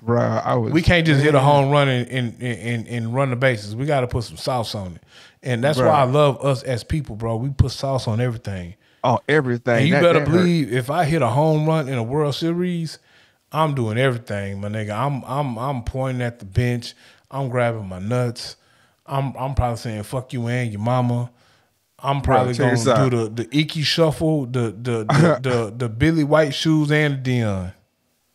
bro, I was. We can't just hit a man, home run and run the bases. We got to put some sauce on it, and that's why I bro. love us as people, bro. We put sauce on everything, Oh, everything. and you That better that hurt. believe if I hit a home run in a World Series, I'm doing everything, my nigga. I'm pointing at the bench. I'm grabbing my nuts. I'm probably saying fuck you and your mama. I'm Bro, probably check this gonna do out. the Icky shuffle, I'm the Billy White shoes and the Dion.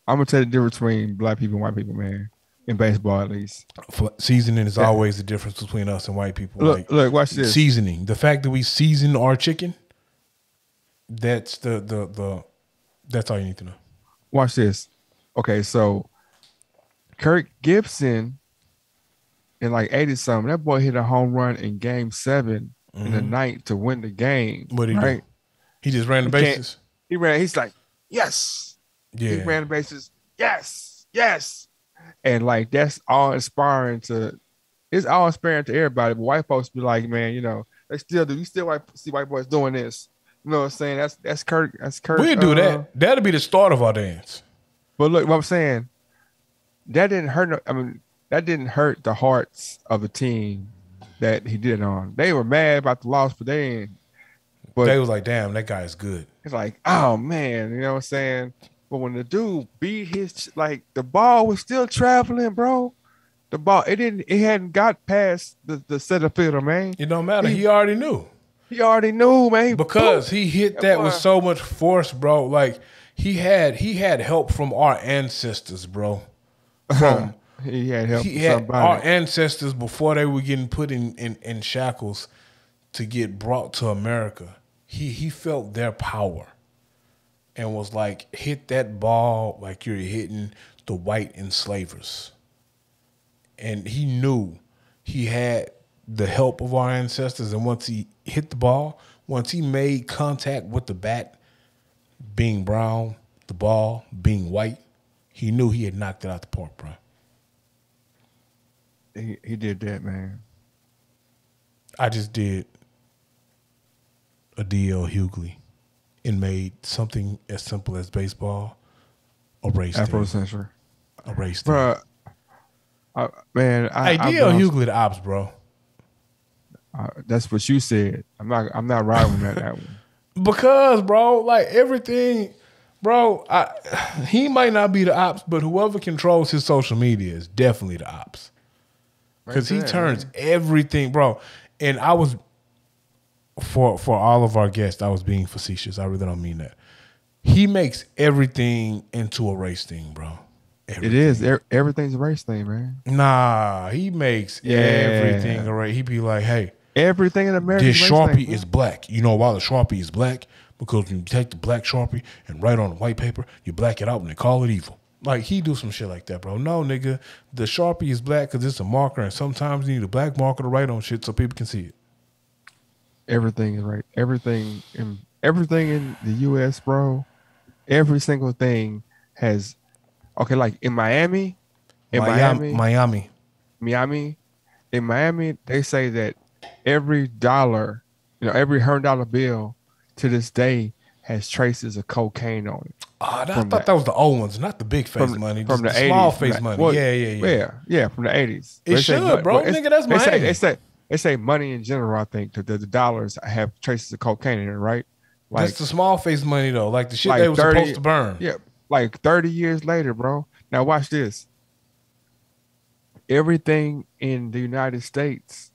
gonna tell you the difference between black people and white people, man. In baseball, at least. Seasoning is Yeah. always the difference between us and white people. Look, Like look, watch this. seasoning, the fact that we season our chicken, that's the that's all you need to know. Watch this. Okay, so Kirk Gibson in like 80 something, that boy hit a home run in game 7 in the ninth to win the game. What'd he do? Right? He just ran the He can't bases. he ran, he's like, yes. He Yeah, ran the bases, yes. And like that's all inspiring to it's all inspiring to everybody. But white folks be like, man, they still do. You still see white boys doing this. You know what I'm saying? That's Kirk. That's Kirk. we'll do that. That'll be the start of our dance. But look, what I'm saying, that didn't hurt. I mean, that didn't hurt the hearts of the team that he did it on. They were mad about the loss, but they didn't. But They was like, damn, that guy is good. it's like, oh man, you know what I'm saying? But when the dude beat like the ball was still traveling, bro. The ball, it hadn't got past the center fielder, man. It don't matter. He already knew. He already knew, man. Because he hit that with boy- so much force, bro. Like he had help from our ancestors, bro. From he had help he from had somebody. our ancestors before they were getting put in shackles to get brought to America. He felt their power and was like, hit that ball like you're hitting the white enslavers. And he knew he had the help of our ancestors. And once he hit the ball, once he made contact with the bat being brown, the ball being white, he knew he had knocked it out the park, bro. He did that, man. I just did a DL Hughley and made something as simple as baseball a race team. Afrocentric. A race team. Bro, man, Hey, DL Hughley the ops, bro. That's what you said. I'm not riding with that one. Because, bro, like everything, bro, he might not be the ops, but whoever controls his social media is definitely the ops. Because he turns everything, bro. And I was, for all of our guests, I was being facetious. I really don't mean that. He makes everything into a race thing, bro. Everything. It is. Everything's a race thing, man. Nah, he makes everything a race. He be like, hey, everything in America. this Sharpie is black. You know why the Sharpie is black? Because when you take the black Sharpie and write on the white paper, you black it out and they call it evil. Like, he do some shit like that, bro. No, nigga, the Sharpie is black because it's a marker, and sometimes you need a black marker to write on shit so people can see it. Everything is right. Everything in the U.S., bro. Every single thing has. Okay, like in Miami, in Miami, they say that every dollar, every $100 bill to this day has traces of cocaine on it. I thought that was the old ones, not the big face money, from just the the small 80s, face money. Yeah. From the 80s. It should, bro. Nigga, that's Miami. They say money in general. I think the dollars have traces of cocaine in it, right? Like, that's the small face money though, like the shit like they were supposed to burn. Yeah, like 30 years later, bro. Now watch this. Everything in the United States,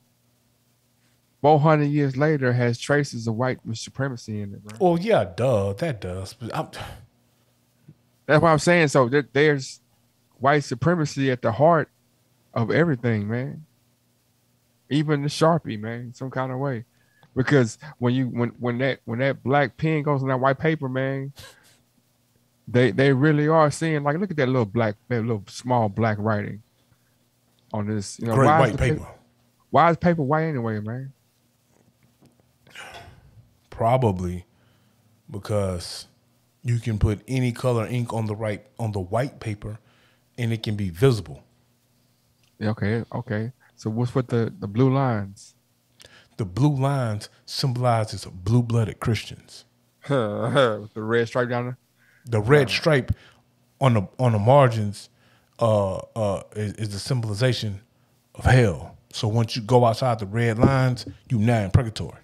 400 years later, has traces of white supremacy in it, bro. Well, yeah, duh, that does. But That's what I'm saying. So there's white supremacy at the heart of everything, man. Even the Sharpie, man, some kind of way. Because when that black pen goes on that white paper, man, they really are seeing like look at that little small black writing on this. You know, Great white paper. Why is paper white anyway, man? Probably because you can put any color ink on the white paper and it can be visible. Yeah, okay. So what's with the blue lines? The blue lines symbolizes blue-blooded Christians. With the red stripe down there? The red stripe on the margins is the symbolization of hell. So once you go outside the red lines, you now in purgatory.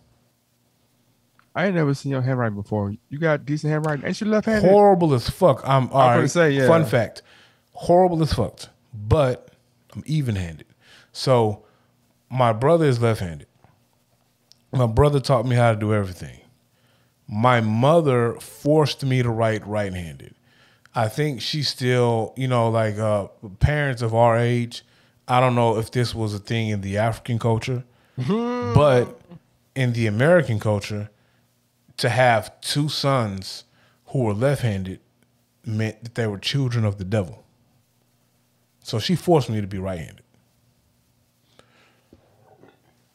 I ain't never seen your handwriting before. You got decent handwriting. Ain't you left-handed? Horrible as fuck. I'm gonna say, yeah. Fun fact. Horrible as fuck. But I'm even-handed. So my brother is left-handed. My brother taught me how to do everything. My mother forced me to write right-handed. I think she still, like parents of our age, I don't know if this was a thing in the African culture, but in the American culture, to have two sons who were left-handed meant that they were children of the devil. So she forced me to be right-handed.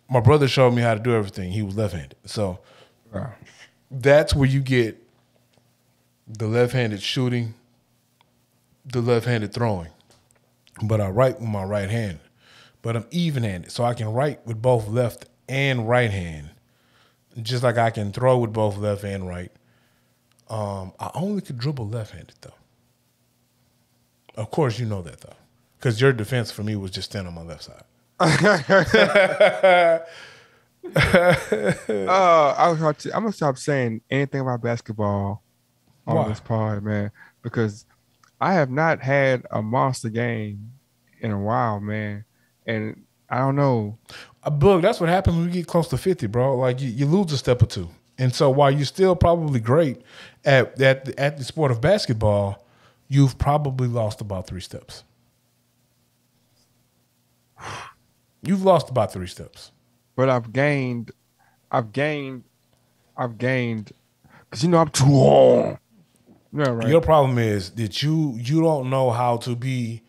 My brother showed me how to do everything. He was left-handed. So that's where you get the left-handed shooting, the left-handed throwing. But I write with my right hand. But I'm even-handed, so I can write with both left and right hand. Just like I can throw with both left and right. I only could dribble left-handed, though. Of course, you know that, though. Because your defense for me was just stand on my left side. I'm gonna stop saying anything about basketball on this pod, man, because I have not had a monster game in a while, man, and I don't know. Boog, that's what happens when you get close to 50, bro. Like you lose a step or two, and so while you're still probably great at the sport of basketball, you've probably lost about 3 steps. You've lost about 3 steps. But I've gained, because I'm too long. Yeah, right. Your problem is that you don't know how to be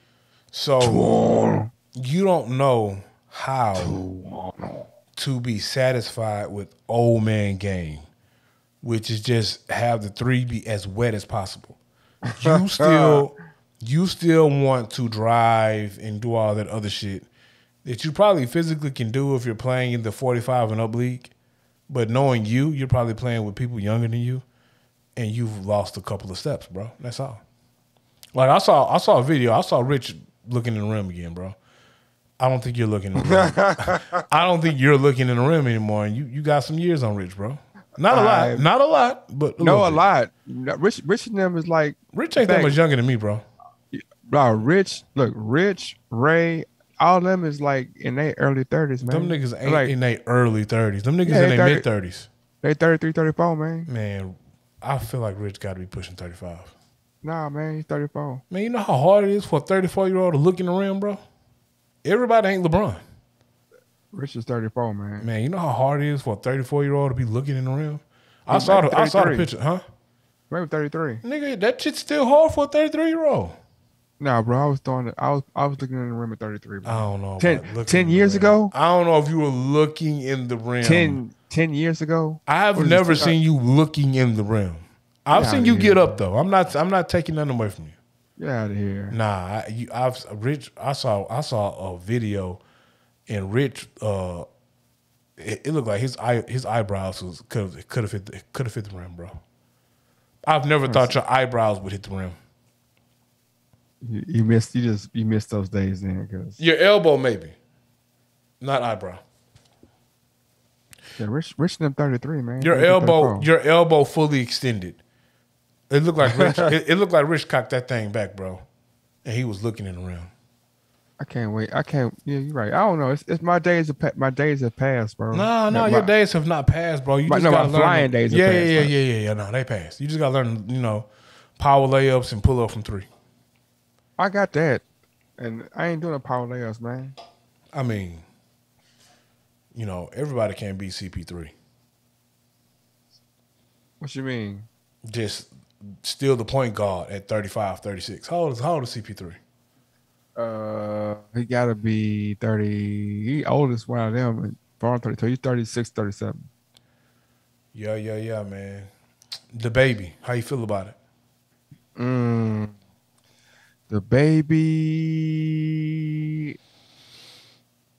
so. You don't know how to be satisfied with old man game, which is just have the 3 be as wet as possible. You still want to drive and do all that other shit that you probably physically can do if you're playing in the 45 and up league. But knowing you're probably playing with people younger than you, and you've lost a couple of steps, bro. That's all. Like I saw a video. I saw Rich looking in the rim again, bro. I don't think you're looking in the rim. I don't think you're looking in the rim anymore. And you got some years on Rich, bro. Not a lot, but a lot. Rich and them is like Rich ain't that much younger than me, bro. Bro, Rich, Ray, all of them is like in their early 30s, man. Them niggas ain't like, in their early 30s. Them niggas in their mid 30s. They 33, 34, man. Man, I feel like Rich got to be pushing 35. Nah, man, he's 34. Man, you know how hard it is for a 34-year-old to look in the rim, bro? Everybody ain't LeBron. Rich is 34, man. Man, you know how hard it is for a 34-year-old to be looking in the rim? I saw the picture, huh? Maybe 33. Nigga, that shit's still hard for a 33-year-old. Nah, bro, I was looking in the rim at 33. Bro. I don't know. 10 years ago? I don't know if you were looking in the rim. 10 years ago? I've never seen you looking in the rim. I've seen you get up though. I'm not taking nothing away from you. Get out of here. Nah, Rich. I saw a video, and Rich. It looked like his eyebrows could have hit the rim, bro. I've never thought your eyebrows would hit the rim. You missed those days then, cause your elbow maybe, not eyebrow. Yeah, Rich and them 33, man. Your elbow fully extended. It looked like Rich. it looked like Rich cocked that thing back, bro, and he was looking in the rim. I can't wait. Yeah, you're right. I don't know. It's my days have passed, bro. No, your days have not passed, bro. You just got to learn. Flying days. Yeah. No, they passed. You just got to learn. power layups and pull up from three. I got that, and I ain't doing no power layups, man. I mean, everybody can't beat CP3. What you mean? Just still the point guard at 35, 36. How old is CP3? He gotta be 30. He oldest one of them. Born 32. He's 36, 37. Yeah, man. The baby. How you feel about it? Mm, the baby.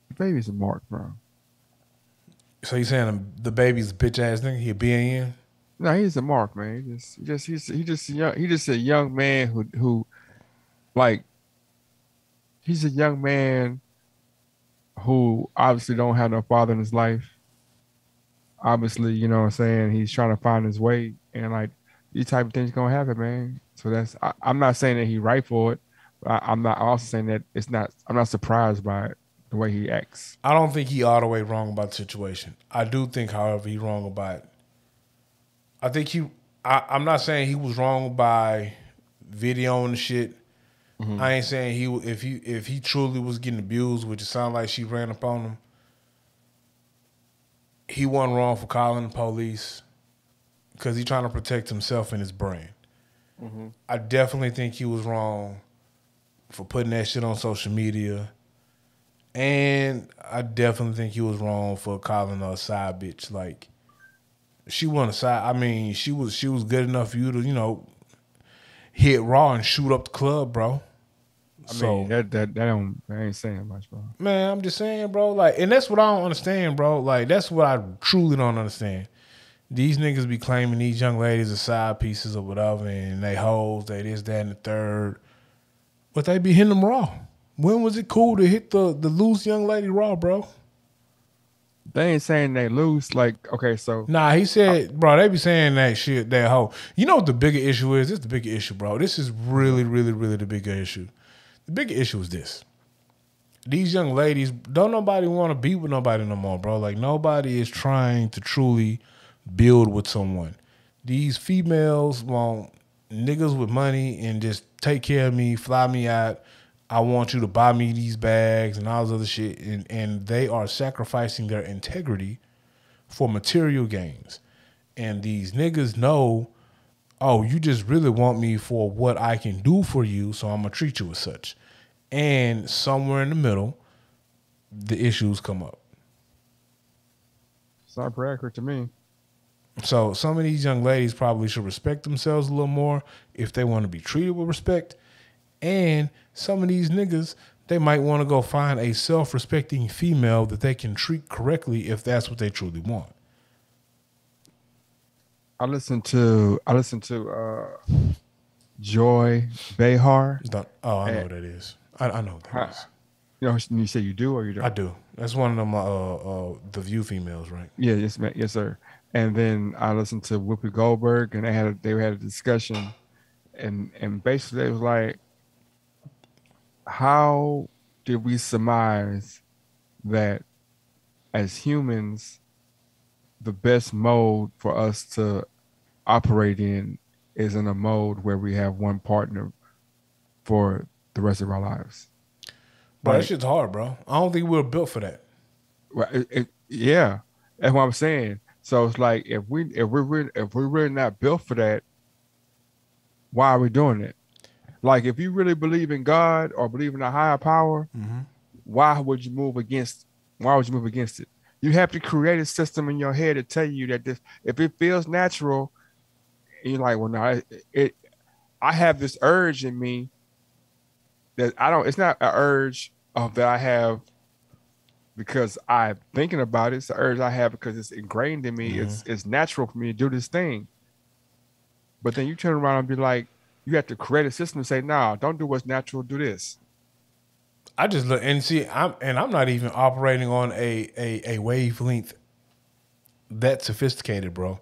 The baby's a mark, bro. So you saying the baby's a bitch ass nigga? He a BAN? No, he's a mark, man. He just a young man who like he's a young man who obviously don't have no father in his life. Obviously, you know what I'm saying, he's trying to find his way, and like these type of things gonna happen, man. So I'm not saying that he right for it, but I'm not also saying that it's not. I'm not surprised by it, the way he acts. I don't think he all the way wrong about the situation. I do think, however, he wrong about. I think I'm not saying he was wrong by videoing the shit. Mm-hmm. I ain't saying if he truly was getting abused, which it sounded like she ran up on him. He wasn't wrong for calling the police because he's trying to protect himself and his brand. Mm-hmm. I definitely think he was wrong for putting that shit on social media. And I definitely think he was wrong for calling her a side bitch. Like, she wasn't a side. I mean, she was good enough for you to, hit Raw and shoot up the club, bro. I mean, that ain't saying much, bro. Man, I'm just saying, bro. Like, and that's what I don't understand, bro. Like, that's what I truly don't understand. These niggas be claiming these young ladies are side pieces or whatever, and they hoes, they this, that, and the third. But they be hitting them raw. When was it cool to hit the loose young lady raw, bro? They ain't saying they lose. Like, okay, so Nah, he said, bro, they be saying that shit, that hoe. You know what the bigger issue is? This is the bigger issue, bro. This is really, really, really the bigger issue. The bigger issue is this. These young ladies, don't nobody want to be with nobody no more, bro. Like, nobody is trying to truly build with someone. These females want niggas with money and just take care of me, fly me out. I want you to buy me these bags and all this other shit. And they are sacrificing their integrity for material gains. And these niggas know, oh, you just really want me for what I can do for you, so I'm going to treat you as such. And somewhere in the middle, the issues come up. it's not very accurate to me. So some of these young ladies probably should respect themselves a little more if they want to be treated with respect. And some of these niggas, they might want to go find a self-respecting female that they can treat correctly if that's what they truly want. I listened to Joy Behar. I know what that is. I know what that is. You know, you say you do or you don't? I do. That's one of them, the View females, right? Yeah, yes, sir. And then I listened to Whoopi Goldberg, and they had a discussion, and basically it was like, how did we surmise that as humans, the best mode for us to operate in is in a mode where we have one partner for the rest of our lives? Bro, Like, that shit's hard, bro. I don't think we were built for that. well, yeah, that's what I'm saying. So it's like if we're really not built for that, why are we doing it? Like, if you really believe in God or believe in a higher power, why would you move against? Why would you move against it? You have to create a system in your head to tell you that this, if it feels natural, and you're like, well, no, I have this urge in me that I don't. It's not an urge that I have because I'm thinking about it. It's an urge I have because it's ingrained in me. It's natural for me to do this thing. But then you turn around and be like, you have to create a system and say, nah, don't do what's natural, do this. I just look and see. I'm not even operating on a wavelength that sophisticated, bro.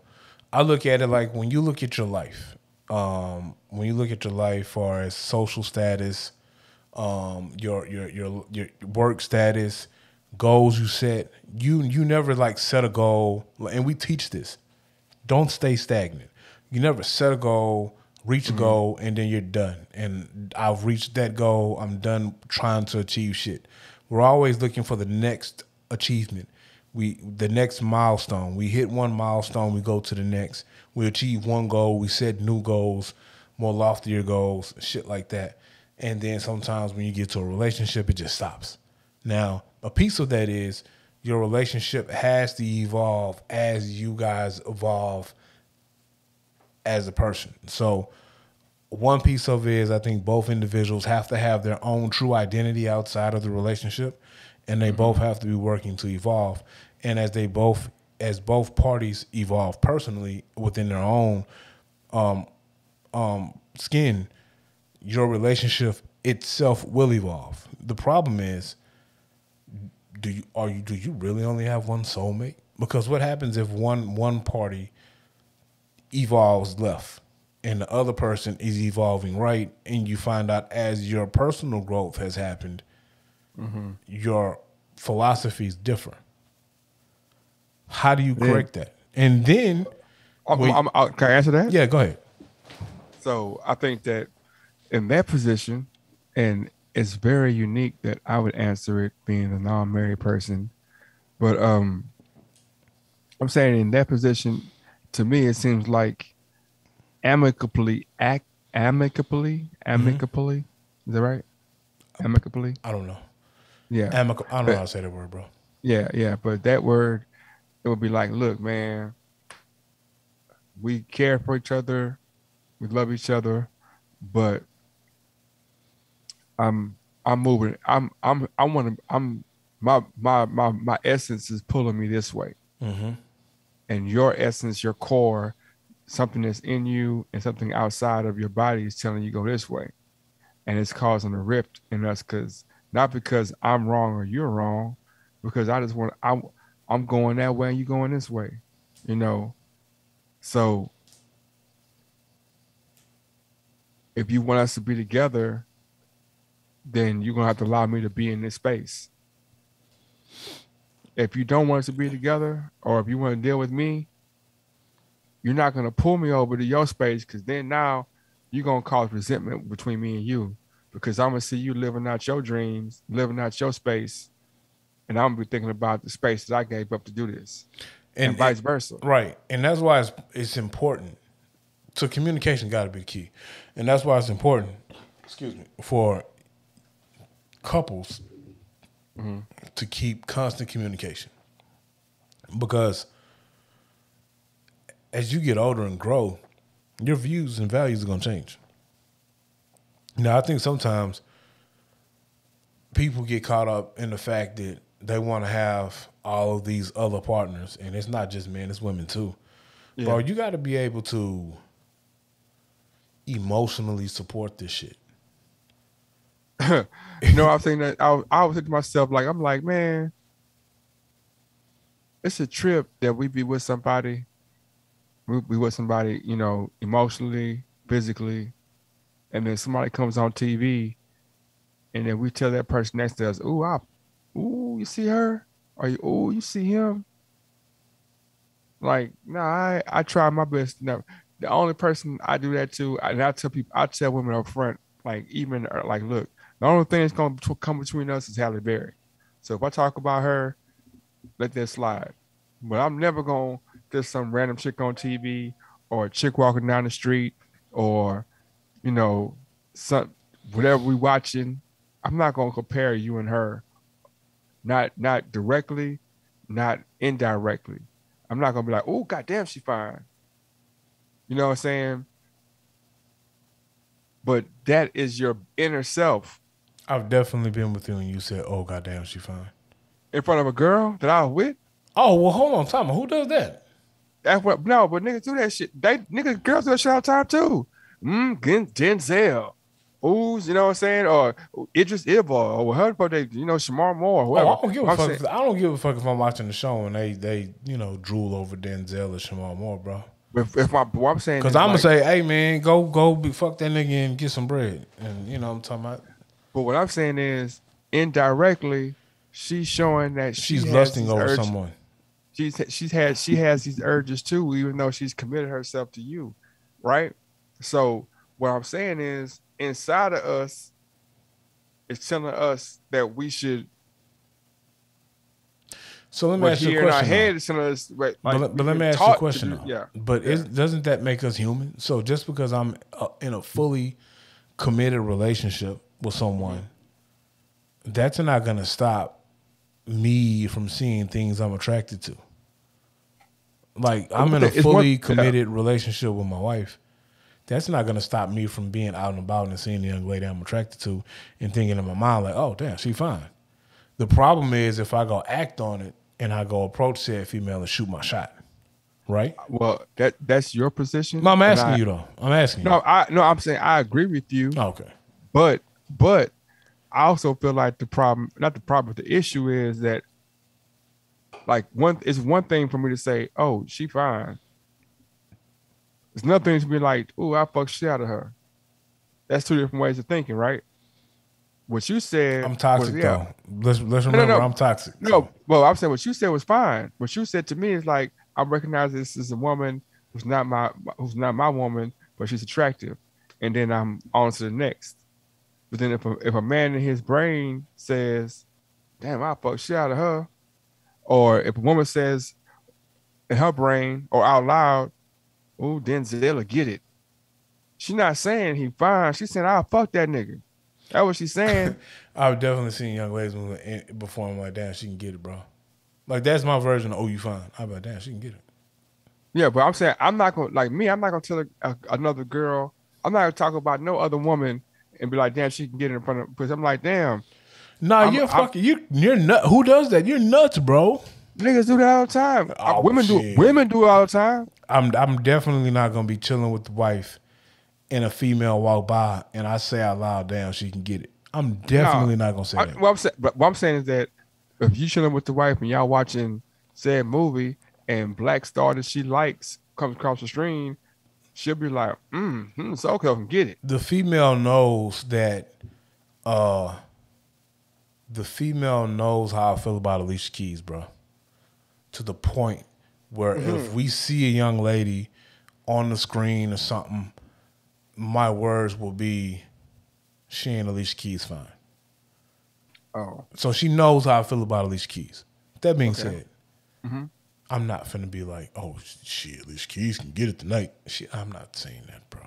I look at it like when you look at your life, far as social status, your work status, goals you set. You never like set a goal, and we teach this. Don't stay stagnant. You never set a goal, reach a goal, and then you're done. And I've reached that goal. I'm done trying to achieve shit. We're always looking for the next achievement. The next milestone. We hit one milestone, we go to the next. We achieve one goal, we set new goals, more loftier goals, shit like that. And then sometimes when you get to a relationship, it just stops. Now, a piece of that is your relationship has to evolve as you guys evolve as a person. So one piece of it is I think both individuals have to have their own true identity outside of the relationship, and they both have to be working to evolve. And as both parties evolve personally within their own skin, your relationship itself will evolve. The problem is, do you really only have one soulmate? Because what happens if one party evolves left and the other person is evolving right, and you find out as your personal growth has happened, your philosophy is different. How do you correct that? And then, can I answer that? yeah, go ahead. So I think that in that position, and it's very unique that I would answer it being a non-married person, but I'm saying in that position, to me, it seems like amicably, amicably, is that right? Amicably, I don't know. yeah. I don't know how to say that word, bro. Yeah. But that word, it would be like, look, man, we care for each other, we love each other, but I'm moving. I want to. My essence is pulling me this way, and your essence, your core, something that's in you and something outside of your body is telling you go this way, and it's causing a rift in us because not because I'm wrong or you're wrong, because I just want I'm going that way and you going this way, you know. So if you want us to be together, then you're gonna have to allow me to be in this space. If you don't want us to be together, or if you want to deal with me, you're not gonna pull me over to your space because then now you're gonna cause resentment between me and you because I'm gonna see you living out your dreams, living out your space, and I'm gonna be thinking about the space that I gave up to do this, and vice versa. Right, and that's why it's important. So communication got to be key, and that's why it's important. Excuse me, for couples to keep constant communication, because as you get older and grow, your views and values are going to change. Now, I think sometimes people get caught up in the fact that they want to have all of these other partners, and it's not just men, it's women too. Yeah. Bro, you got to be able to emotionally support this shit. You know, I was thinking that I was thinking to myself, like, I'm like, man, it's a trip that we be with somebody. We with somebody, you know, emotionally, physically, and then somebody comes on TV, and then we tell that person next to us, ooh, you see her? Or you see him? Like, nah, I try my best. No, the only person I do that to, and I tell people, I tell women up front, like, even like, look, the only thing that's gonna come between us is Halle Berry. So if I talk about her, let that slide. But I'm never gonna just some random chick on TV or a chick walking down the street or, you know, some whatever we watching. I'm not gonna compare you and her. Not directly, not indirectly. I'm not gonna be like, oh goddamn, she fine. You know what I'm saying? But that is your inner self. I've definitely been with you and you said, oh goddamn, she fine. In front of a girl that I was with. Oh, well, hold on, Tom. Who does that? That's what. No, but niggas do that shit. Girls do that shit all the time too. Denzel. Oohs, you know what I'm saying? Or Idris Elba, or her, Shamar Moore, or whoever. I don't give a fuck. I don't give a fuck if I'm watching the show and they drool over Denzel or Shamar Moore, bro. What I'm saying, because I'm gonna say, hey man, go fuck that nigga and get some bread, and you know what I'm talking about. But what I'm saying is, indirectly, she's showing that she's lusting over someone. She has these urges too, even though she's committed herself to you, right? So what I'm saying is inside of us, it's telling us that we should. So let me What ask you a here in our question though. head is telling us, right, like But we've let been me ask you a taught to question do. though. Yeah, But yeah. doesn't that make us human? So just because I'm in a fully committed relationship with Mm-hmm. someone, that's not going to stop me from seeing things I'm attracted to. Like I'm in a It's one. fully Yeah. committed relationship with my wife. That's not going to stop me from being out and about and seeing the young lady I'm attracted to and thinking in my mind like, oh damn, she fine. The problem is if I go act on it and I go approach said female and shoot my shot, right? Well, that's your No, position, I'm and asking you though. I'm asking you. no, I'm saying I agree with you, Oh, okay. but I also feel like the problem, not the problem, but the issue is that like it's one thing for me to say, oh, she fine. It's another thing to be like, oh, I fuck shit out of her. That's two different ways of thinking, right? What you said I'm was, toxic yeah, though. Let's no, no, remember no, I'm toxic. So no. Well, I'm saying what you said was fine. What you said to me is like, I recognize this is a woman who's not my woman, but she's attractive, and then I'm on to the next. But then if a man in his brain says, "Damn, I fuck shit out of her," or if a woman says in her brain or out loud, "Oh, Denzel will get it." She's not saying he fine. She's saying I'll fuck that nigga. That's what she's saying. I've definitely seen young ladies before. I'm like, damn, she can get it, bro. Like that's my version of, oh, you fine. I'm like, damn, she can get it. Yeah, but I'm saying I'm not gonna like me. I'm not gonna tell another girl. I'm not gonna talk about no other woman and be like, damn, she can get it in front of. Because I'm like, damn, Nah, you're I'm fucking you're nut. Who does that? You're nuts, bro. niggas do that all the time. Oh shit. Women do it all the time. I'm definitely not gonna be chilling with the wife and a female walk by and I say out loud, damn, she can get it. I'm No, definitely not gonna say that. what I'm saying is that if you chilling with the wife and y'all watching said movie and black star that she likes comes across the screen, she'll be like, so okay, I can get it. The female knows that uh the female knows how I feel about Alicia Keys, bro. To the point where if we see a young lady on the screen or something, my words will be, she ain't Alicia Keys fine. Oh, So she knows how I feel about Alicia Keys. That being okay. said, I'm not finna be like, oh shit, Alicia Keys can get it tonight. I'm not saying that, bro.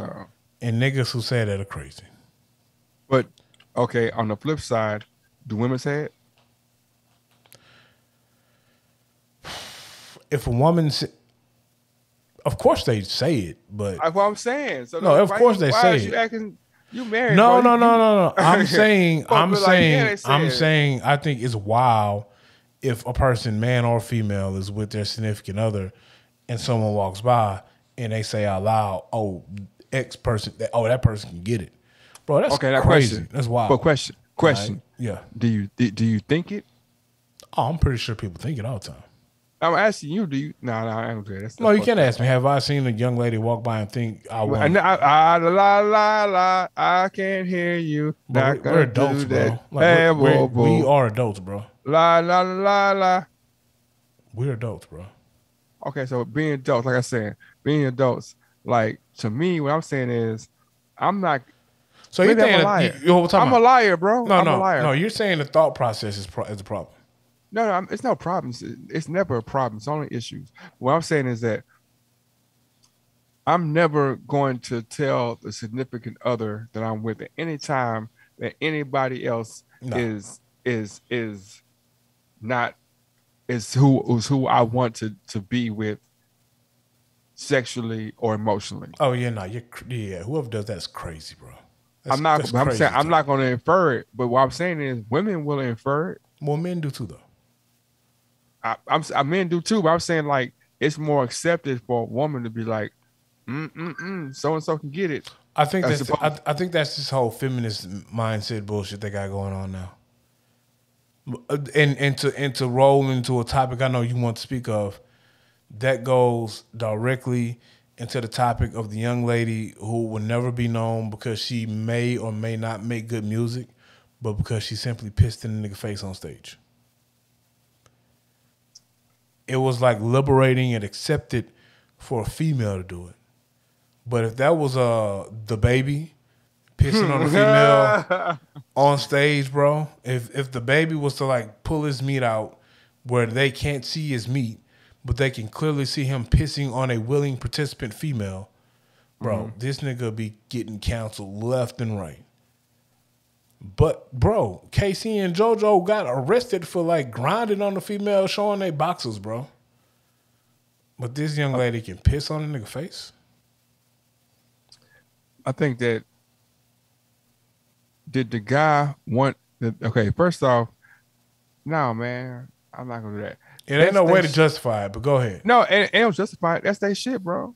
Uh, And niggas who say that are crazy. but okay, on the flip side, do women say it? If a woman, of course they say it, but That's what I'm saying. So no, of course they why say is you it. acting? You married? No, Bro. no, no, no, no. I'm saying, But like, yeah, they say I'm it. saying, I think it's wild if a person, man or female, is with their significant other, and someone walks by and they say out loud, "Oh, X person, that person can get it." Bro, that's Okay, that crazy. question. That's wild. But question, All right? Yeah. Do you think it? Oh, I'm pretty sure people think it all the time. I'm asking you. Do you? No, I don't do that. No, you can't fucked up. ask me. Have I seen a young lady walk by and think I want? And la la la, I can't hear you. But Not we're gonna adults, do that. bro. Like Hey, boo, we boo. are adults, bro. La la la la. We're adults, bro. Okay, so being adults, like I said, being adults, like to me, what I'm saying is, I'm not. So you're Maybe I'm a saying liar. you know what we're talking I'm a about? liar, bro. No, I'm a no, liar. no. You're saying the thought process is a problem. No, no, it's no problems. It's never a problem. It's only issues. What I'm saying is that I'm never going to tell the significant other that I'm with at any time that anybody else No. is not is who I want to be with sexually or emotionally. Oh yeah, no. Yeah. Whoever does that's crazy, bro. I'm not. That's I'm crazy. saying I'm not going to infer it. But what I'm saying is women will infer it. Well, men do too, though. I men do too. But I'm saying like it's more accepted for a woman to be like, so and so can get it. I think As that's opposed- I think that's this whole feminist mindset bullshit they got going on now. And to roll into a topic I know you want to speak of, that goes directly into the topic of the young lady who will never be known because she may or may not make good music, but because she simply pissed in the nigga face on stage. It was like liberating and accepted for a female to do it. But if that was the baby pissing on a female on stage, bro, if the baby was to like pull his meat out where they can't see his meat, but they can clearly see him pissing on a willing participant female, bro, this nigga be getting canceled left and right. But bro, KC and JoJo got arrested for like grinding on the female, showing their boxers, bro. But this young lady can piss on a nigga face. I think that did the guy want the okay, first off, no man, I'm not gonna do that. It ain't no way to justify it, but go ahead. No, and it was justified. That's their shit, bro.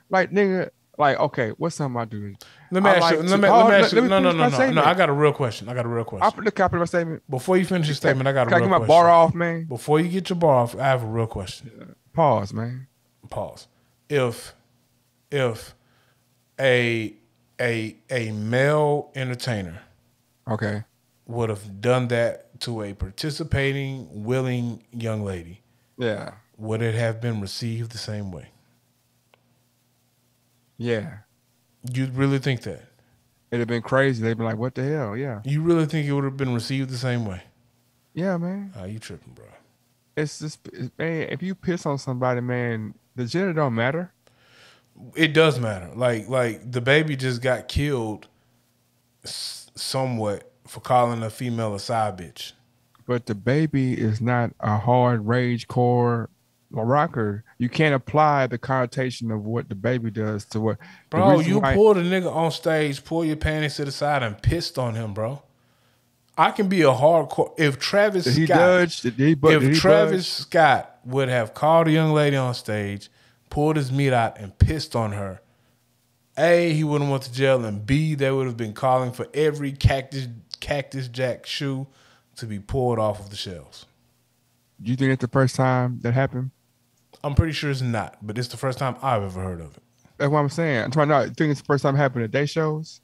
Like nigga, like okay, what's something I do? Let me ask you. Let me ask you. No. I got a real question. I'll put the copy of my statement. Before you finish your statement, I got a real question. Can I get my bar off, man? Before you get your bar off, I have a real question. Pause, man. Pause. If a male entertainer, okay, would have done that to a participating, willing young lady, yeah, would it have been received the same way? Yeah. You really think that? It'd have been crazy. They'd be like, what the hell? Yeah. You really think it would have been received the same way? Yeah, man. Oh, you tripping, bro. It's just, man, if you piss on somebody, man, the gender don't matter. It does matter. Like the baby just got killed somewhat for calling a female a side bitch. But the baby is not a hard rage core rocker. You can't apply the connotation of what the baby does to what. Bro, you pulled a nigga on stage, pull your panties to the side, and pissed on him, bro. I can be a hardcore. If Travis Did he Scott, judge? Did he Travis Scott would have called a young lady on stage, pulled his meat out, and pissed on her, A, he wouldn't went to jail, and B, they would have been calling for every Cactus Jack shoe to be pulled off of the shelves. Do you think it's the first time that happened? I'm pretty sure it's not, but it's the first time I've ever heard of it. That's what I'm saying. I'm trying to think it's the first time it happened at day shows.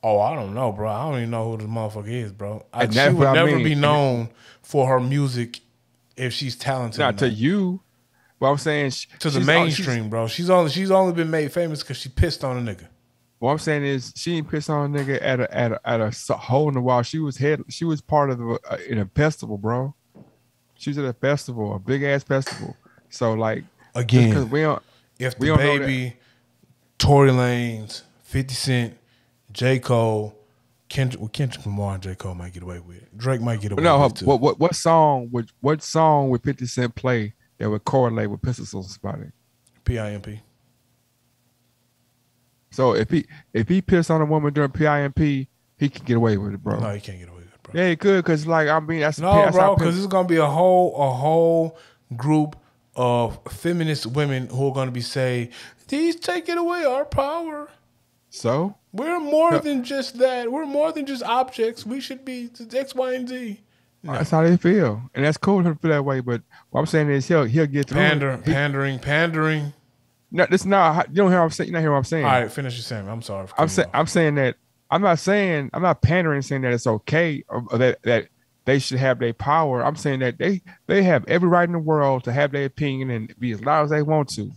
Oh, I don't know, bro. I don't even know who this motherfucker is, bro. She would never be known for her music if she's talented. Not to you, but I'm saying to the mainstream, bro. She's only been made famous because she pissed on a nigga. What I'm saying is she ain't pissed on a nigga at a hole in the wall. She was part of in a festival, bro. She was at a festival, a big ass festival. So like again, because we don't. If the baby, Tory Lanez, 50 Cent, J. Cole, Kendrick Lamar and J. Cole might get away with it. Drake might get away with it too. What song would 50 Cent play that would correlate with pistols on somebody? PIMP. So if he pissed on a woman during PIMP, he can get away with it, bro. No, he can't get away with it, bro. Yeah, he could, because like I mean that's bro, because it's gonna be a whole group of feminist women who are gonna be saying, "These taking away our power." So we're more than just that. We're more than just objects. We should be X, Y, and Z. No. That's how they feel, and that's cool to feel that way. But what I'm saying is he'll get through. Pandering. No, this not. You don't hear what I'm saying. You not hear what I'm saying. All right, finish your saying. I'm sorry. I'm saying that. I'm not pandering, saying that it's okay or that they should have their power. I'm saying that they have every right in the world to have their opinion and be as loud as they want to.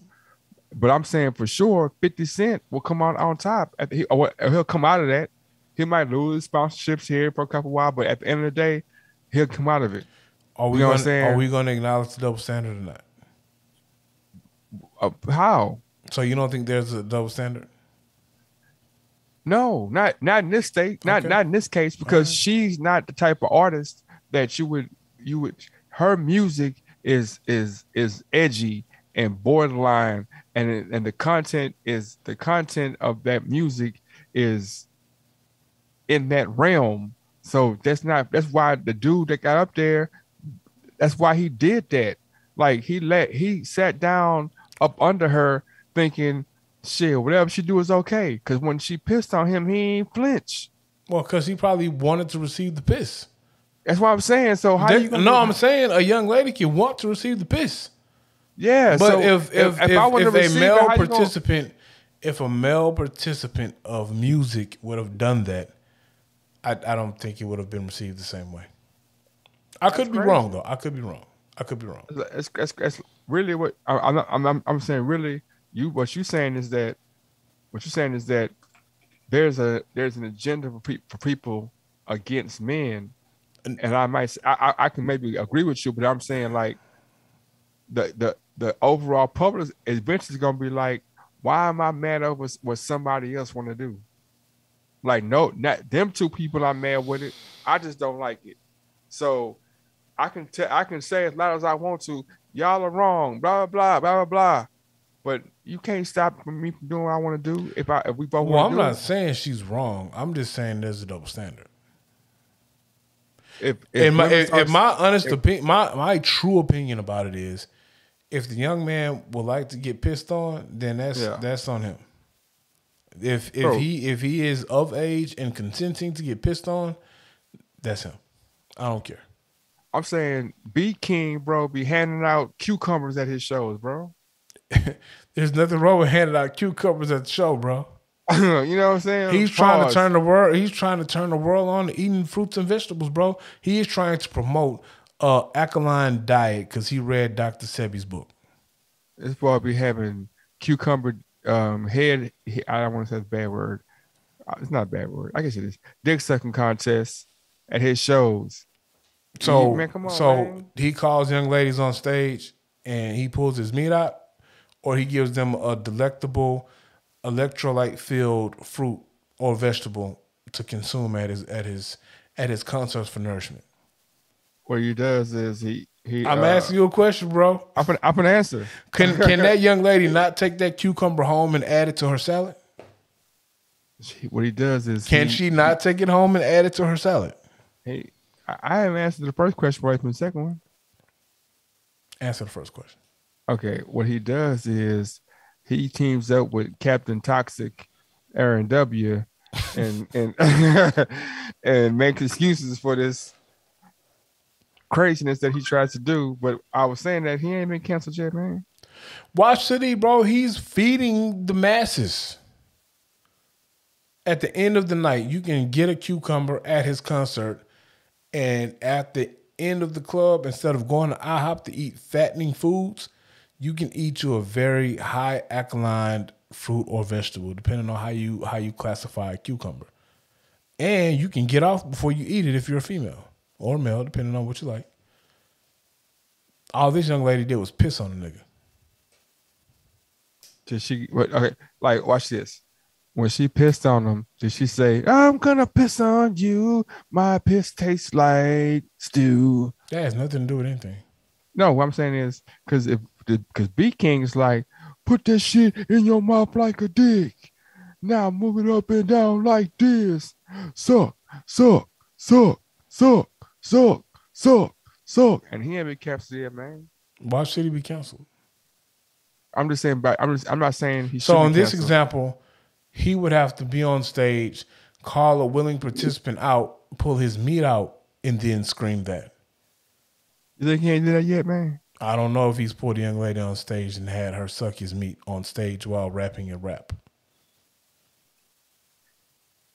But I'm saying for sure, 50 Cent will come out on top. He'll come out of that. He might lose sponsorships here for a couple of while, but at the end of the day, he'll come out of it. Are we going to acknowledge the double standard or not? How? So you don't think there's a double standard? No, not in this state, not in this case, because she's not the type of artist that you would. Her music is edgy and borderline, and the content of that music is in that realm. So that's why the dude that got up there, that's why he did that. Like he sat down up under her thinking, shit, whatever she do is okay. Because when she pissed on him, he ain't flinch. Well, because he probably wanted to receive the piss. That's what I'm saying. So how you gonna I'm saying a young lady can want to receive the piss. Yeah, but so if a male participant of music would have done that, I don't think it would have been received the same way. I could be wrong though. I could be wrong. It's really what I'm saying. Really, what you saying is that What you're saying is that there's an agenda for people against men, and I can maybe agree with you, but I'm saying like the overall public is eventually gonna be like, why am I mad over what somebody else want to do? Like, no, not them two people I'm mad with it. I just don't like it. So I can say as loud as I want to, y'all are wrong, blah blah blah blah blah. But you can't stop me from doing what I want to do if we both Well, want I'm to do not it. saying she's wrong. I'm just saying there's a double standard. If women If start, my honest opinion, my true opinion about it is, if the young man would like to get pissed on, then yeah, that's on him. If bro, he is of age and consenting to get pissed on, that's him. I don't care. I'm saying B King, bro, be handing out cucumbers at his shows, bro. There's nothing wrong with handing out cucumbers at the show, bro. You know what I'm saying? He's trying to turn the world. He's trying to turn the world on to eating fruits and vegetables, bro. He is trying to promote alkaline diet because he read Dr. Sebi's book. This boy be having cucumber head. I don't want to say it's a bad word. It's not a bad word. I guess it is. Dick sucking contest at his shows. So, Man, come on, man. he calls young ladies on stage and he pulls his meat out, or he gives them a delectable electrolyte-filled fruit or vegetable to consume at his concerts for nourishment. What he does is he. I'm asking you a question, bro. I'm gonna answer. Can that young lady not take that cucumber home and add it to her salad? What he does is Can she not take it home and add it to her salad? Hey, I haven't answered the first question right from the second one. Answer the first question. Okay, what he does is he teams up with Captain Toxic, Aaron W, and and makes excuses for this craziness that he tries to do. But I was saying that he ain't been canceled yet, man. Watch City, bro. He's feeding the masses. At the end of the night, you can get a cucumber at his concert, and at the end of the club, instead of going to IHOP to eat fattening foods, you can eat you a very high alkaline fruit or vegetable, depending on how you classify a cucumber. And you can get off before you eat it if you're a female or male, depending on what you like. All this young lady did was piss on the nigga. Did she? Okay, like watch this. When she pissed on him, did she say, "I'm gonna piss on you. My piss tastes like stew"? That has nothing to do with anything. No, what I'm saying is because B King is like, put that shit in your mouth like a dick. Now move it up and down like this. Suck, suck, suck, suck, suck, suck, suck. And he ain't been canceled yet, man. Why should he be canceled? I'm just saying. I'm not saying he should. So in be this canceled. example, he would have to be on stage, call a willing participant out, pull his meat out, and then scream that. You think he ain't did that yet, man? I don't know if he's pulled a young lady on stage and had her suck his meat on stage while rapping a rap.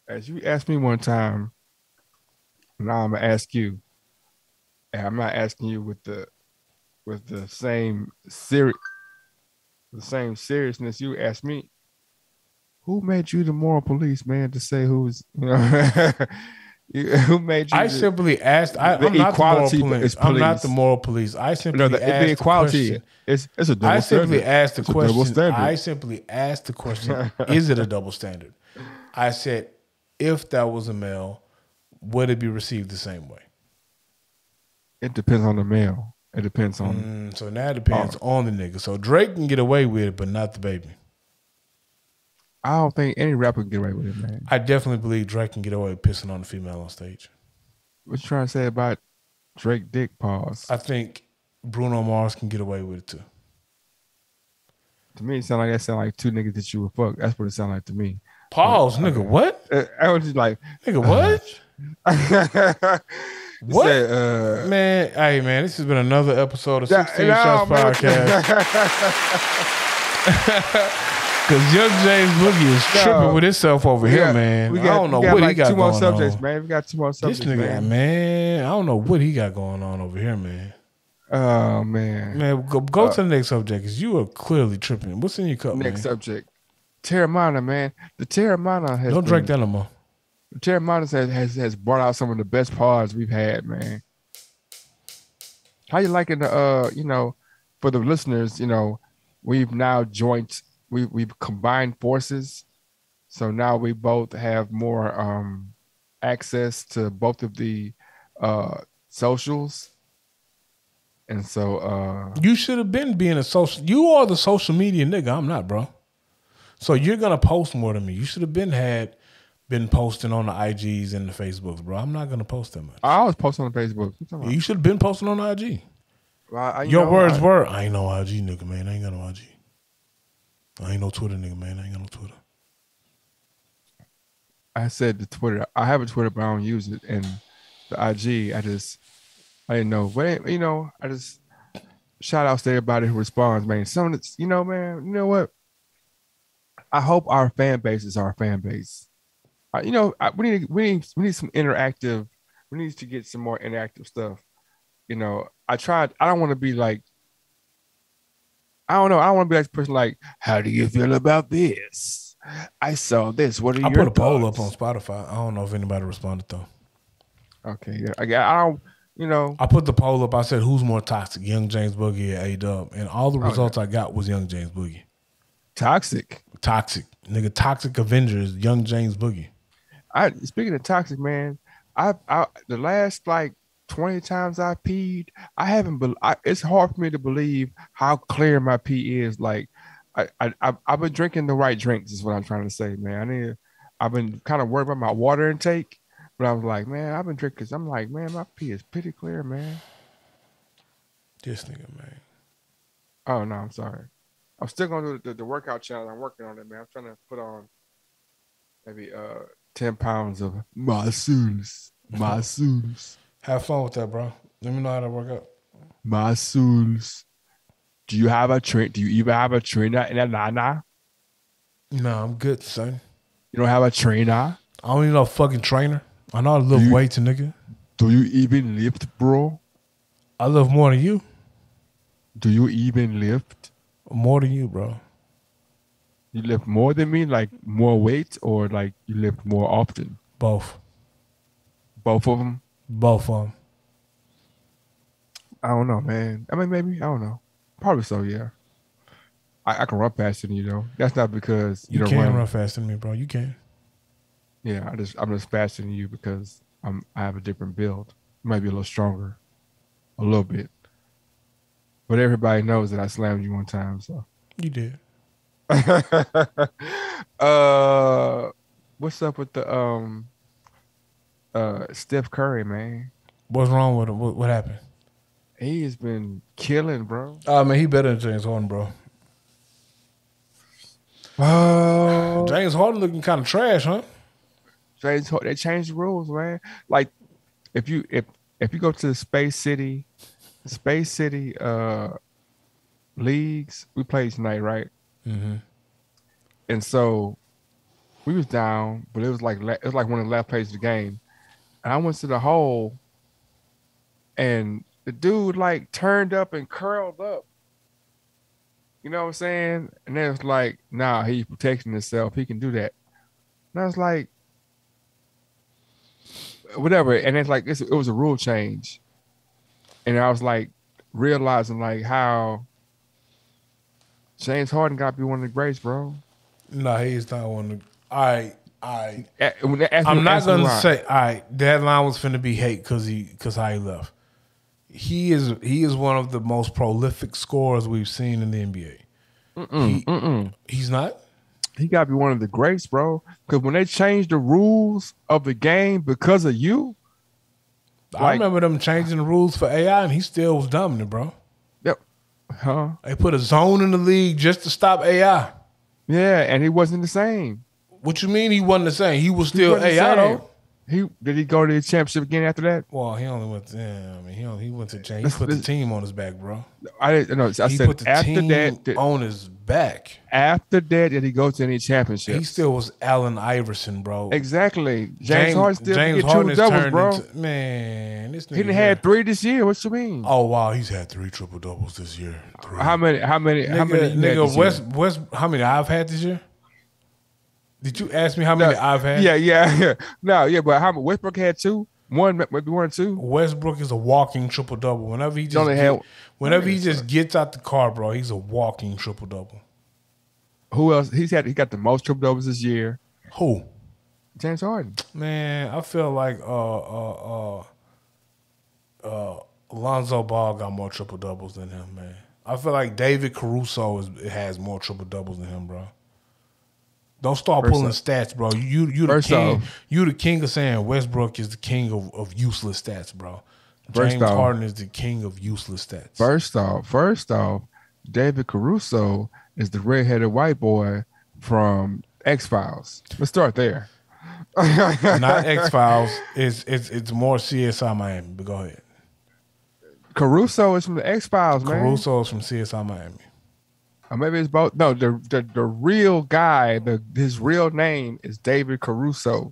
As you asked me one time, now I'm gonna ask you, and I'm not asking you with the same seriousness you asked me. Who made you the moral police, man, to say who's who made you? I simply asked. I'm not the moral police. I'm not the moral police. I simply asked the equality. It's a double I simply standard. asked the It's a double question. standard. I simply asked the question: is it a double standard? I said, if that was a male, would it be received the same way? It depends on the male. It depends on. So now it depends on the nigga. So Drake can get away with it, but not the baby. I don't think any rapper can get away with it, man. I definitely believe Drake can get away with pissing on a female on stage. What you trying to say about Drake dick pause? I think Bruno Mars can get away with it too. To me, it sound like two niggas that you would fuck. That's what it sound like to me. Pause, nigga. What? I was just like, nigga, what? What? Said, man, hey man, this has been another episode of 16 Shots Podcast. Because Young James Boogie is tripping with himself over here, man. I don't know what he got two more going subjects, on. man. We got two more subjects, This nigga, man, I don't know what he got going on over here, man. Oh, man. Man, go to the next subject, because you are clearly tripping. What's in your cup, next subject. Terramana, man. The Terramana has Don't drink been that no more. Terramana has brought out some of the best pods we've had, man. How you liking the for the listeners, we've now joined we've combined forces. So now we both have more access to both of the socials. And so You should have been being a social. You are the social media nigga. I'm not, bro. So you're gonna post more than me. You should have been posting on the IGs and the Facebooks, bro. I'm not gonna post that much. I always post on Facebook. You should have been posting on the IG. Well, Your words were, I ain't no IG nigga, man. I ain't got no IG. I ain't no Twitter nigga, man. I ain't got no Twitter. I said the Twitter. I have a Twitter, but I don't use it. And the IG, I didn't know. But I just shout outs to everybody who responds, man. Some of it's, man, you know what? I hope our fan base is our fan base. We need some interactive. We need to get some more interactive stuff. I don't want to be like, I don't know. I don't want to be like the person like, how do you feel about this? I saw this. What are your thoughts? I put a poll up on Spotify. I don't know if anybody responded though. Okay, yeah. I don't, I put the poll up. I said, who's more toxic, Young James Boogie or A-Dub? And all the results I got was Young James Boogie. Toxic. Nigga, toxic Avengers, Young James Boogie. Speaking of toxic, man, I the last like 20 times I peed, it's hard for me to believe how clear my pee is. Like I've been drinking the right drinks is what I'm trying to say, man. I've been kind of worried about my water intake, but I was like, man, I've been drinking because I'm like, man, my pee is pretty clear, man. This nigga, man. Oh no, I'm sorry. I'm still gonna do the workout challenge. I'm working on it, man. I'm trying to put on maybe 10 pounds of muscles. Have fun with that, bro. Let me know how to work out. Muscles. Do you have a train? Do you even have a trainer in Atlanta? No, I'm good, son. You don't have a trainer? I don't need no fucking trainer. I know how to lift weights, nigga. Do you even lift, bro? I lift more than you. Do you even lift? More than you, bro. You lift more than me, like more weight, or like you lift more often? Both. Both of them? Both of them. I don't know, man. I mean, maybe. I don't know. Probably so, yeah. I can run faster than you, though. That's not because you can run faster than me, bro. You can. Yeah, I'm just faster than you because I have a different build. You might be a little stronger, a little bit. But everybody knows that I slammed you one time, so. You did. What's up with the Steph Curry, man? What's wrong with him? What happened? He has been killing, bro. Man, he better than James Harden, bro. Oh, James Harden looking kind of trash, huh? James Harden, they changed the rules, man. Like if you go to the Space City leagues, we played tonight, right? Mm-hmm. And so we was down, but it was like one of the last plays of the game. And I went to the hole, and the dude like turned up and curled up. You know what I'm saying? And then it's like, nah, he's protecting himself. He can do that. And I was like, whatever. And it's like it was a rule change. And I was like realizing like how James Harden got to be one of the greats, bro. No, he's not one of the. I'm not gonna say that line was finna be hate because how he left. He is one of the most prolific scorers we've seen in the NBA. He's not. He got to be one of the greats, bro. Because when they changed the rules of the game because of you, I remember them changing the rules for AI, and he still was dominant, bro. Yep. Huh? They put a zone in the league just to stop AI. Yeah, and he wasn't the same. What you mean he wasn't the same? He was still AI though. Did he go to the championship again after that? Well, he only went. He went to change. He put the team on his back, bro. I didn't know. I said put the after team that on his back. After that, did he go to any championship? He still was Allen Iverson, bro. Exactly. James Harden still get two doubles, bro. Man, this nigga he didn't had 3 this year. What you mean? Oh wow, he's had 3 triple doubles this year. 3. How many? Nigga, West. How many I've had this year? Did you ask me how No, many I've had? yeah. No, yeah, but how Westbrook had two? One, maybe one, two. Westbrook is a walking triple double. Whenever he He only had. whenever he just gets out the car, bro, he's a walking triple double. Who else? He got the most triple doubles this year. Who? James Harden. Man, I feel like Alonzo Ball got more triple doubles than him, man. I feel like David Caruso has more triple doubles than him, bro. Don't start pulling stats, bro. You the king. You the king of saying Westbrook is the king of useless stats, bro. James Harden is the king of useless stats. First off, David Caruso is the redheaded white boy from X-Files. Let's start there. Not X-Files. It's more CSI Miami, but go ahead. Caruso is from the X-Files, man. Caruso is from CSI Miami. Or maybe it's both. No, the real guy, his real name is David Caruso.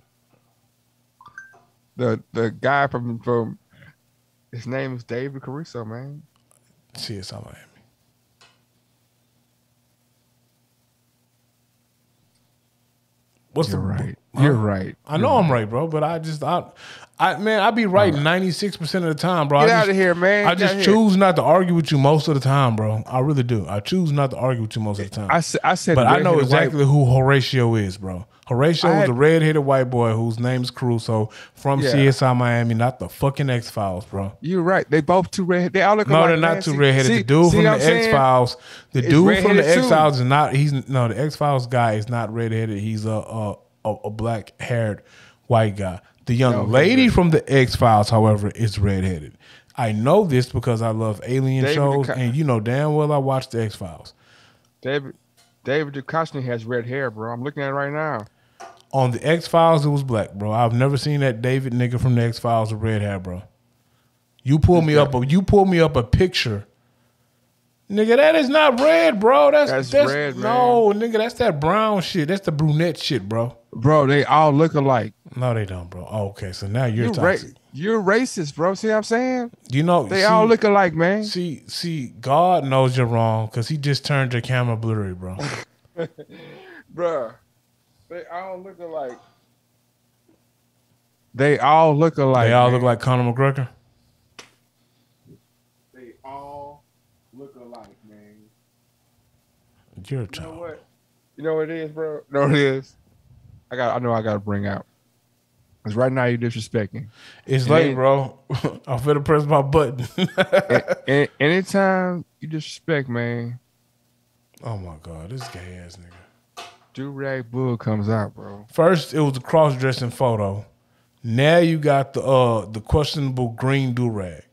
The guy from his name is David Caruso, man. CSI Miami. You're right. You're right. I know I'm right, bro, but I be right 96% of the time, bro. Get out of here, man. I just choose not to argue with you most of the time, bro. I really do. I choose not to argue with you most of the time. I said, but I know exactly who Horatio is, bro. Horatio is the red-headed white boy whose name is Caruso from CSI Miami, not the fucking X-Files, bro. You're right. They both two redheaded. They all look alike. No, they're not two redheaded. The dude from the X-Files, the X-Files guy is not redheaded. He's a black-haired white guy. The young lady from the X-Files, however, is redheaded. I know this because I love alien shows, and you know damn well I watch the X-Files. David Duchovny has red hair, bro. I'm looking at it right now. On the X-Files, it was black, bro. I've never seen that David nigga from the X-Files with red hair, bro. You pull me up a picture. Nigga, that is not red, bro. That's red, man. No, nigga, that's that brown shit. That's the brunette shit, bro. Bro, they all look alike. No, they don't, bro. Oh, okay, so now you're toxic. You're racist, bro. See what I'm saying? You know, they all look alike, man. See, God knows you're wrong because he just turned your camera blurry, bro. Bro, they all look alike. They all look alike. They all look like Conor McGregor. They all look alike, man. You're You know what? You know what it is, bro? You know what it is? I know I gotta bring out. Because right now you're disrespecting. It's late, bro. I'm finna press my button. Anytime you disrespect, man. Oh my God, this gay ass nigga. Do-rag bull comes out, bro. First, it was the cross-dressing photo. Now you got the questionable green do-rag.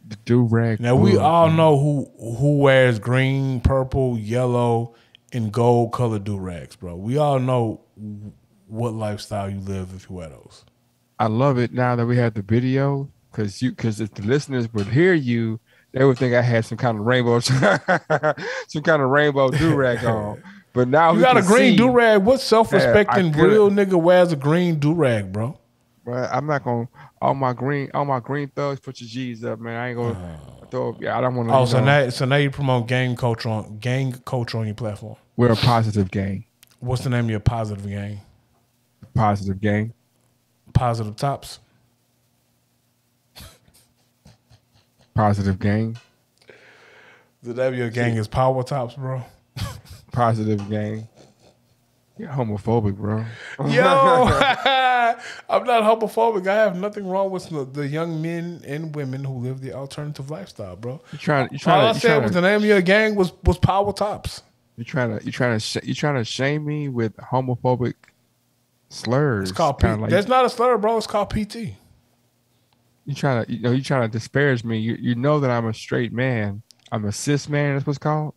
The do-rag. Now we all know who wears green, purple, yellow, and gold colored do-rags, bro. We all know what lifestyle you live if you wear those. I love it now that we have the video because if the listeners would hear you, they would think I had some kind of rainbow do-rag on. But now you got a green do-rag. What self-respecting real nigga wears a green do-rag, bro? But I'm not gonna all my green thugs put your G's up, man. I ain't gonna throw. Yeah, I don't want to. Oh, so now you promote gang culture on your platform. We're a positive gang. What's the name of your positive gang? Positive gang. Positive tops. Positive gang. The name of your gang is Power Tops, bro. Positive gang. You're homophobic, bro. Yo, I'm not homophobic. I have nothing wrong with the young men and women who live the alternative lifestyle, bro. All I said was the name of your gang was Power Tops. You're trying to shame me with homophobic slurs. It's called PT. That's not a slur, bro. It's called PT. You're trying to disparage me. You know that I'm a straight man. I'm a cis man. That's what's called.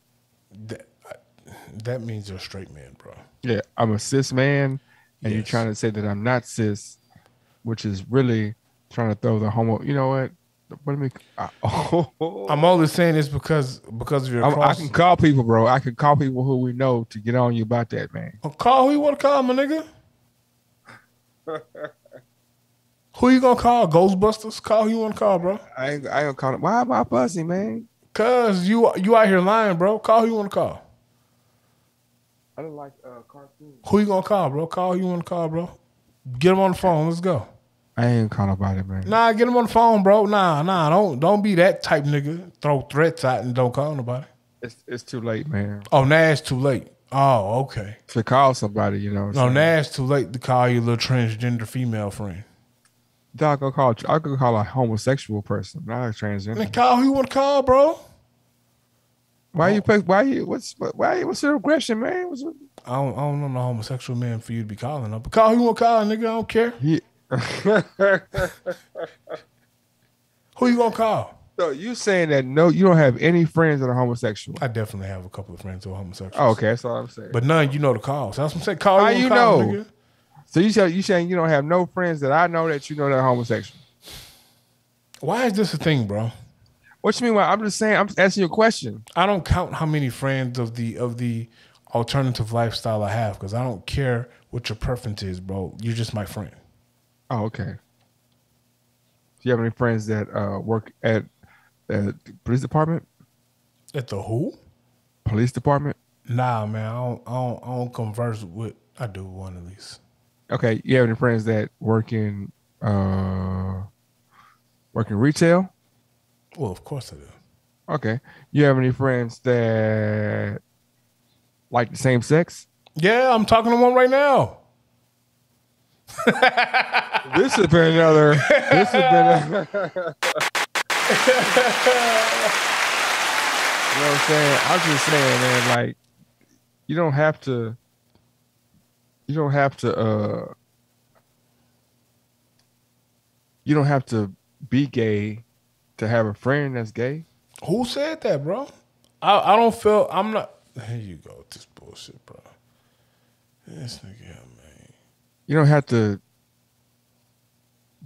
That means you're a straight man, bro. Yeah, I'm a cis man, and you're trying to say that I'm not cis, which is really trying to throw the homo. You know what? I'm only saying this because of your. I can call people, bro. I can call people who we know to get on you about that, man. Call who you want to call, my nigga. Who you gonna call? Ghostbusters? Call who you want to call, bro. I ain't gonna call it. Why am I buzzing, man? Cause you out here lying, bro. Call who you want to call. I don't like cartoons. Who you gonna call, bro? Call who you want to call, bro. Get him on the phone. Let's go. I ain't call nobody, man. Nah, get him on the phone, bro. Nah. Don't be that type nigga. Throw threats out and don't call nobody. It's too late, man. Oh, now it's too late. Oh, okay. To call somebody, you know. What No, I'm now saying? it's too late to call your little transgender female friend. I could call a homosexual person, not a transgender. Man, call who you want to call, bro. What's your aggression, man? I don't know no homosexual man for you to be calling up. But call who you want to call, nigga. I don't care. Who you gonna call? So you saying that you don't have any friends that are homosexual? I definitely have a couple of friends who are homosexuals. Oh, okay, that's all I'm saying. But none you know to call. So that's what I'm saying. Call How who you you call, know? nigga. So you saying you don't have no friends that I know that you know that are homosexual? Why is this a thing, bro? What you mean? I'm just saying. I'm asking you a question. I don't count how many friends of the alternative lifestyle I have because I don't care what your preference is, bro. You're just my friend. Oh, okay. Do you have any friends that work at the police department? At the who? Police department? Nah, man. I don't converse with. I do one at least. Okay. You have any friends that work in retail? Well, of course I do. Okay. You have any friends that like the same sex? Yeah, I'm talking to one right now. This has been another. This has been. You know what I'm saying? I'm just saying, man. Like, you don't have to. You don't have to. You don't have to be gay to have a friend that's gay. Who said that, bro? I don't feel. I'm not. Here you go with this bullshit, bro. This nigga, man. You don't have to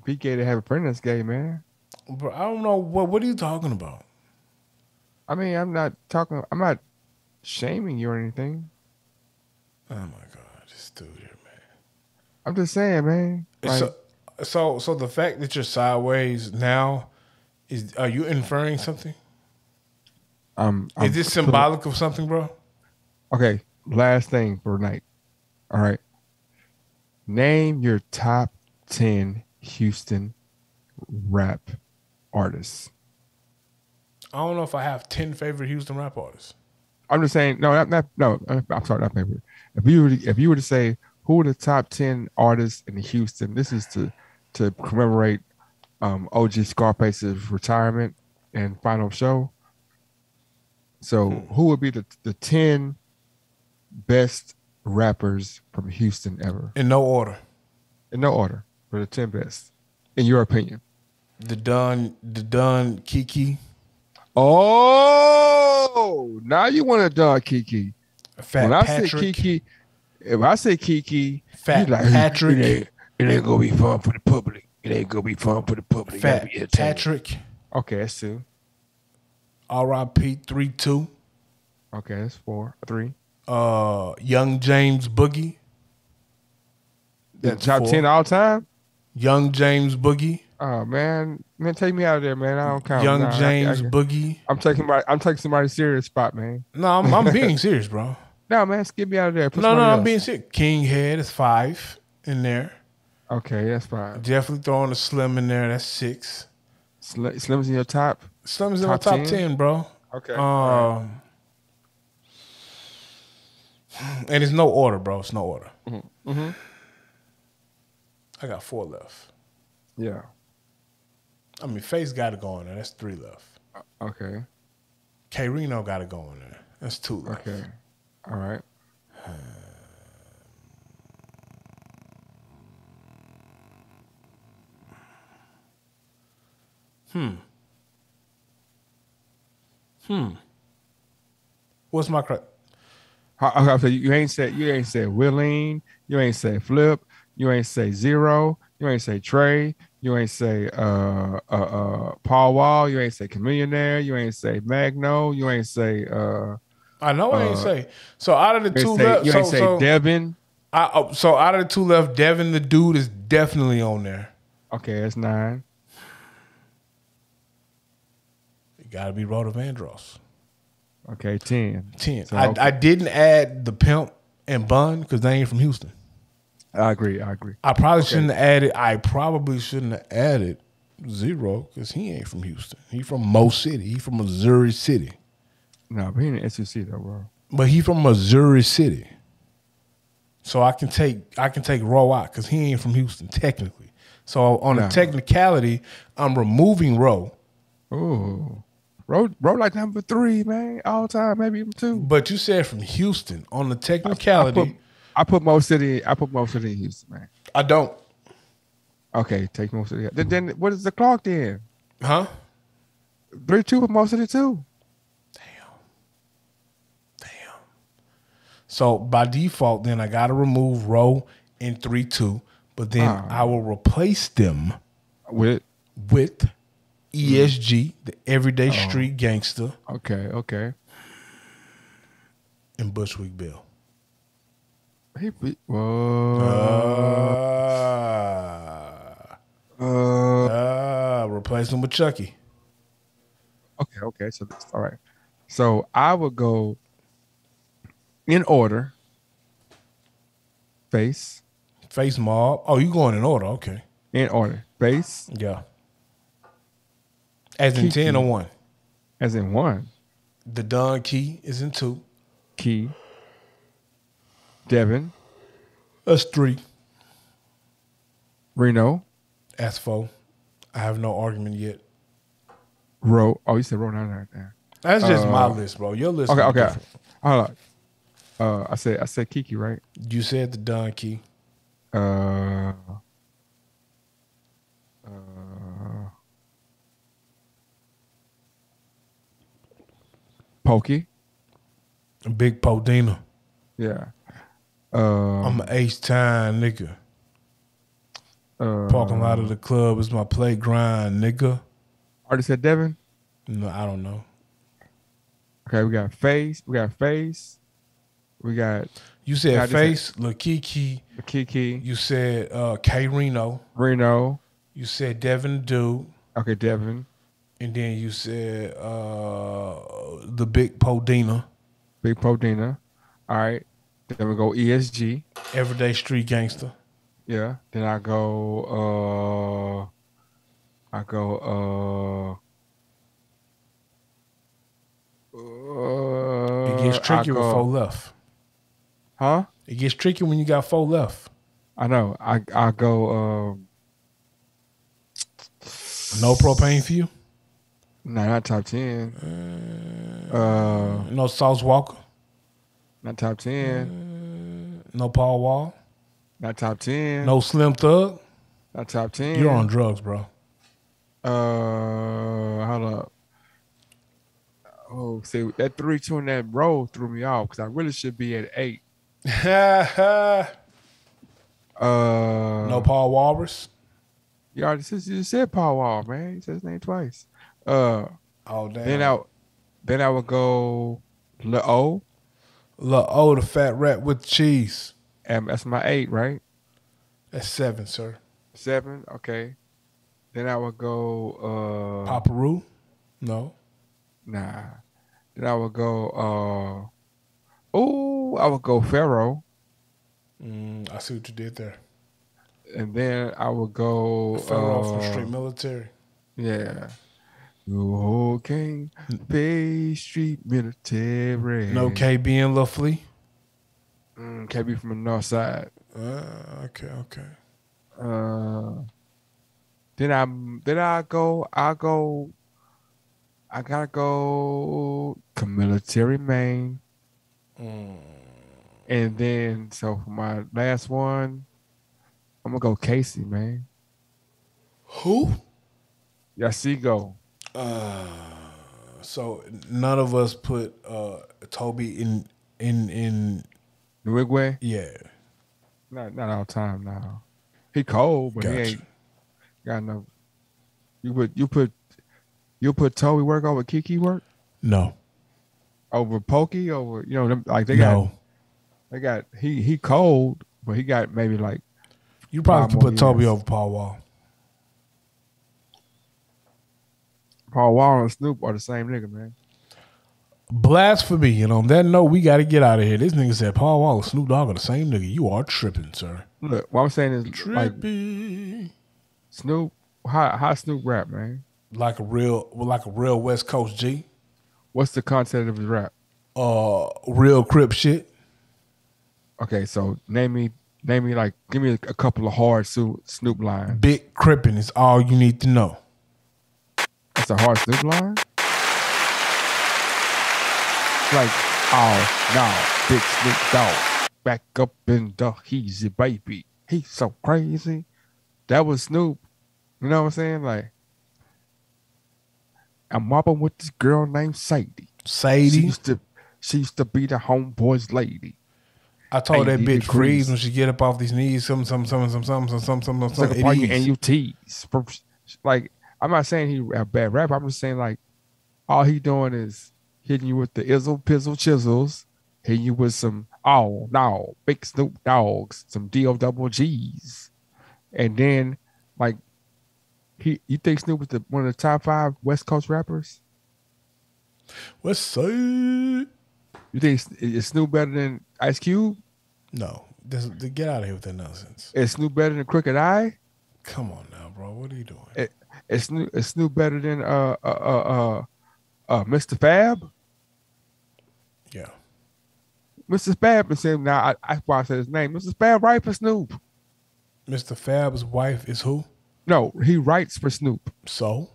be gay to have a friend that's gay, man. Bro, I don't know what are you talking about? I mean, I'm not shaming you or anything. Oh my god, this dude here, man. I'm just saying, man. Like, so the fact that you're sideways now are you inferring something? Is this symbolic of something, bro? Okay, last thing for tonight. All right. Name your top 10 Houston rap artists. I don't know if I have 10 favorite Houston rap artists. I'm just saying, no, I'm sorry, not favorite. If you were to say who are the top 10 artists in Houston, this is to commemorate OG Scarface's retirement and final show. So who would be the 10 best rappers from Houston ever? In no order. In no order, for the 10 best, in your opinion. The Don Kiki. Oh, now you want to Don Kiki. Fat when I Patrick. say Kiki, if I say Kiki, Fat like, Patrick. It ain't gonna be fun for the public. It ain't gonna be fun for the public. Fat Patrick. Okay, that's 2. R.I.P. 3-2. Okay, that's 4. 3. Young James Boogie. The top 10 all time? Young James Boogie. Oh man, take me out of there, man. I don't count. Young James Boogie. I'm taking somebody's serious spot, man. No, I'm being serious, bro. No, man, skip me out of there. No, I'm being serious. King Head is 5 in there. Okay, that's fine. Definitely throwing a Slim in there. That's 6. Slim's in your top? Slim's in my top 10, bro. Okay. And it's no order, bro. It's no order. Mm-hmm. Mm-hmm. I got 4 left. Yeah. I mean, Face got to go in there. That's 3 left. Okay. K Reno got to go in there. That's 2 left. Okay. All right. What's my crap? So you ain't said Willeen, you ain't say Flip, you ain't say Zero, you ain't say Trey, you ain't say Paul Wall, you ain't say Chameleonaire, you ain't say Magno, you ain't say I know I ain't say. So out of the 2 left, you ain't say Devin. So out of the 2 left, Devin the Dude is definitely on there. Okay, that's 9. It got to be Rhoda Vandross. Okay, 10. 10. So, I didn't add the Pimp. and Bun because they ain't from Houston. I agree. I agree. I probably Okay. shouldn't have added. I probably shouldn't have added Zero because he ain't from Houston. He from Mo City. He from Missouri City. No, but he in the SEC though, bro. But he from Missouri City. So I can take Roe out because he ain't from Houston technically. So on a Nah. technicality, I'm removing Roe. Oh, Road like number 3, man, all time, maybe even 2. But you said from Houston. On the I technicality, put Mo City. I put Mo City in Houston, man. I don't. Okay, take Mo City. Then what is the clock then? Huh? 3-2 for Mo City too. Damn. So by default, then I got to remove Roe in 3-2, but then I will replace them With with ESG, the Everyday Street Gangster, okay. and Bushwick Bill. He beat. Replace him with Chucky. Okay. So that's all right. So I would go in order. Face Face Mob. Oh, you going in order? Okay. in order. Face Yeah. As in Kiki. 10 or 1. as in 1. The Don Key is in 2. Key. Devin. That's 3. Reno. That's 4. I have no argument yet. Roe. Oh, you said Roe. No. That's just my list, bro. Your list. Okay. is different. Hold on. I said Kiki, right? You said the Don Key. Pokey. Big Podina. Yeah. I'm an H-time nigga. Parking lot of the club is my playground, nigga. Already said Devin. No, I don't know. Okay, we got Face. We got You said Face, Lil Kiki. Kiki. You said K Reno. Reno. You said Devin Dude. Okay, Devin. And then you said the Big Podina. Big Podina. All right. Then we go ESG. Everyday Street Gangster. Yeah. Then I go It gets tricky with 4 left. Huh? It gets tricky when you got 4 left. I know. I go No propane for you? no, not top 10. No Sauce Walker? Not top 10. No Paul Wall? Not top 10. No Slim Thug? Not top 10. You're on drugs, bro. Hold up. Oh, see that 3-2 in that row threw me off because I really should be at 8. No Paul Walrus? You already said Paul Wall, man. You said his name twice. Oh damn. Then I would go Lil O. Lil O, the fat rat with cheese. And that's my 8, right? That's 7, sir. 7, okay. Then I would go Paparoo? No. Nah. Then I would go I would go Pharaoh. I see what you did there. And then I would go Pharaoh from Street Military. Yeah. You King Bay Street Military. No KB and Lil Flea? KB from the north side. Okay. Then I gotta go military Maine. And then so for my last one, I'm gonna go Casey, man. Who? Yasigo. So none of us put Toby in Uruguay? Yeah. Not all time now. He cold, but he ain't got no. You put Toby work over Kiki work? No. Over Pokey? Over them like they No. got he cold, but he got maybe like You probably could put Toby years. over Paul Wall. Paul Wall and Snoop are the same nigga, man. Blasphemy. And on that note, we got to get out of here. This nigga said Paul Wall and Snoop Dogg are the same nigga. You are tripping, sir. Look, what I'm saying is like Trippy. Snoop. How Snoop rap, man? Like a real West Coast G. What's the content of his rap? Real Crip shit. Okay, so name me like give me a couple of hard Snoop lines. Big Crippin' is all you need to know. That's a hard Snoop line. Like, oh no, big Snoop Dogg back up in the Heezy baby. He's so crazy. That was Snoop. You know what I'm saying? Like, I'm mobbing with this girl named Sadie. Sadie. She used to be the homeboy's lady. I told that bitch degrees. freeze when she get up off these knees. Some. Like upon your NUTs. Like, I'm not saying he a bad rapper. I'm just saying like all he doing is hitting you with the izzle, pizzle, chisels, hitting you with some big Snoop Dogs, some D-O double G's. And then like you think Snoop was one of the top 5 West Coast rappers? What's side? You think is Snoop better than Ice Cube? No. Get out of here with that nonsense. Is Snoop better than Crooked I? Come on now, bro. What are you doing? Is Snoop better than Mr. Fab? Yeah. Mr. Fab is him now. I probably said his name. Mr. Fab writes for Snoop. Mr. Fab's wife is who? No, he writes for Snoop. So?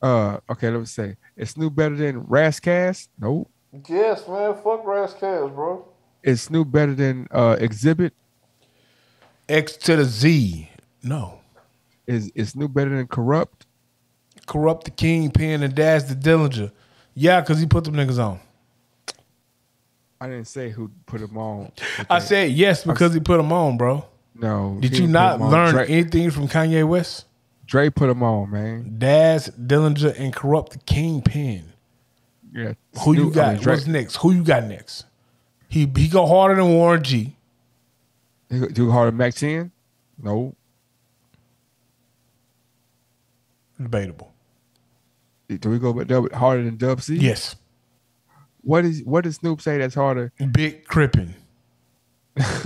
Okay, let's say. Is Snoop better than Razzcast? Nope. Yes, man. Fuck Razzcast, bro. Is Snoop better than Exhibit? X to the Z. No. Is Snoop better than Corrupt? Corrupt the Kingpin and Dash the Dillinger. Yeah, because he put them niggas on. I didn't say who put them on. I said yes because he put them on, bro. No. Did you not learn anything from Kanye West? Dre put them on, man. Dash, Dillinger, and Corrupt the Kingpin. Yeah. Who you got? What's next? Who you got next? He go harder than Warren G. He go harder than Mac 10? No. Debatable. Do we go harder than Dub C? Yes. What does Snoop say that's harder? Big Crippin'. Does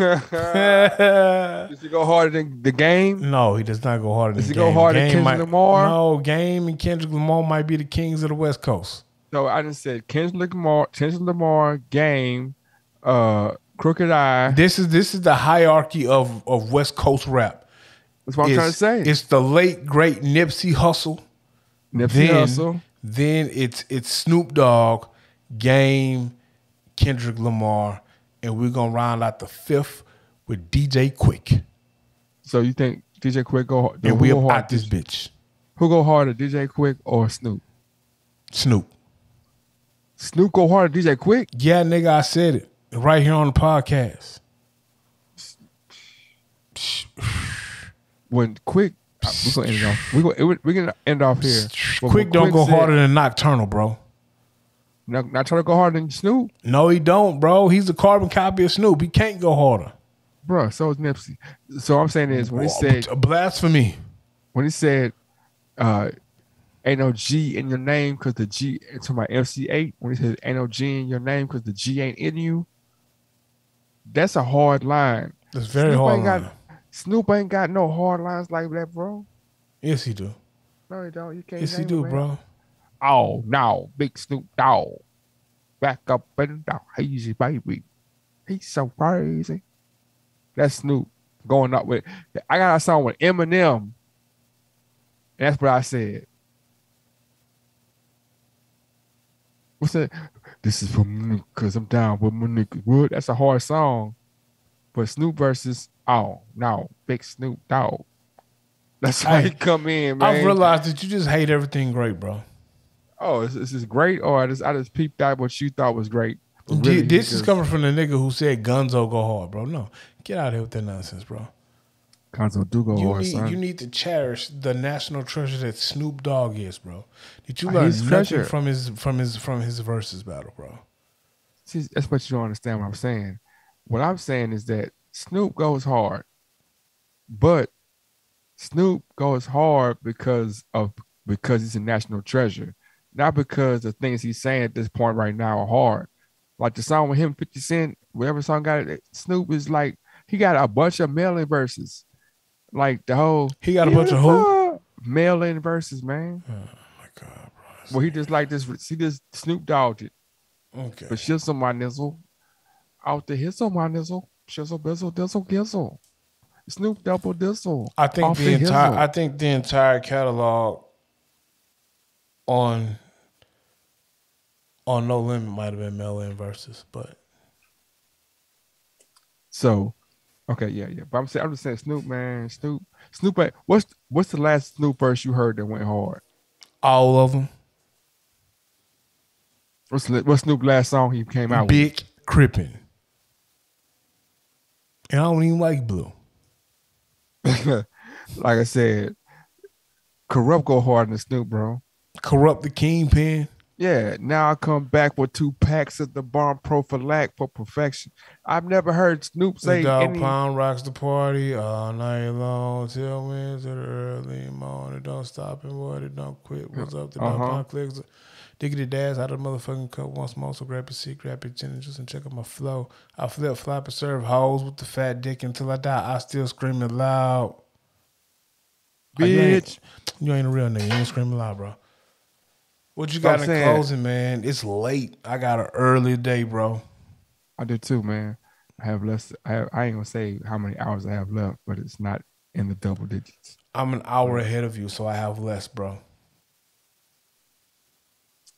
he go harder than The Game? No, he does not go harder than Does he Game. go harder than Kendrick Lamar? No, Game and Kendrick Lamar might be the kings of the West Coast. So I just said Kendrick Lamar, Game, Crooked I. This is the hierarchy of West Coast rap. That's what I'm trying to say. It's the late great Nipsey Hussle. Hussle. Then it's Snoop Dogg, Game, Kendrick Lamar, and we're gonna round out the 5th with DJ Quick. So you think DJ Quick go hard? And we about this bitch. Who go harder, DJ Quick or Snoop? Snoop. Snoop go harder, DJ Quick? Yeah, nigga, I said it right here on the podcast. When Quick, we're gonna end it off. We're gonna end off here. Quick don't go harder than Nocturnal, bro. Not trying to go harder than Snoop. No, he don't, bro. He's a carbon copy of Snoop. He can't go harder, bro. So is Nipsey. So I'm saying is when he said blasphemy. When he said, "Ain't no G in your name because the G." To my MC8, when he said, "Ain't no G in your name because the G ain't in you," that's a hard line. That's very hard. Snoop ain't got no hard lines like that, bro. Yes, he do. No, he don't. You can't. Yes, he do, bro. Oh no, big Snoop Dogg, back up in the Hazy baby. He's so crazy. That's Snoop going up with. I got a song with Eminem. And that's what I said. What's that? This is from because I'm down with my niggas. Wood. That's a hard song. But Snoop versus big Snoop Dogg. That's how he come in, man. I've realized that you just hate everything great, bro. Oh, is this great? Or I just peeped out what you thought was great. Really, this is coming from the nigga who said Gunzo go hard, bro. No, get out of here with that nonsense, bro. Gunzo do go hard, son. You need to cherish the national treasure that Snoop Dogg is, bro. Did you learn nothing from his versus battle, bro? See, that's what you don't understand what I'm saying. What I'm saying is that Snoop goes hard, but Snoop goes hard because he's a national treasure. not because the things he's saying at this point right now are hard. Like the song with him, 50 Cent, whatever song got it, Snoop is like he got a bunch of mailing verses. Like the whole He got a bunch of who? beautiful mailing verses, man. Oh my god, bro. Well, he just like this. He just Snoop Dogged it. Okay. But shizzle my nizzle, out the hizzle my nizzle, shizzle bizzle dizzle gizzle, Snoop double dizzle, off the hizzle. I think the entire catalog on No Limit might have been mail in verses, but So, okay, yeah, yeah. But I'm just saying, Snoop, man, Snoop. What's the last Snoop verse you heard that went hard? all of them. What's Snoop last song he came out Big Crippin'. And I don't even like Blue. with? Like I said, Corrupt go hard in the Snoop, bro. Corrupt the Kingpin. Yeah, now I come back with 2 packs of the bomb prophylact for perfection. I've never heard Snoop The say dog any. pound rocks the party all night long till Wednesday the early morning. Don't stop and what it don't quit. What's up? The dog pound clicks. Diggity dash out of the motherfucking cup once more. So grab your seat, grab your chin, and just check out my flow. I flip, flop, and serve hoes with the fat dick until I die. I still screaming loud. Bitch. You ain't a real nigga. You ain't screaming loud, bro. What you got in closing, man? It's late. I got an early day, bro. I do too, man. I have less. I ain't gonna say how many hours I have left, but it's not in the double digits. I'm an hour ahead of you, so I have less, bro.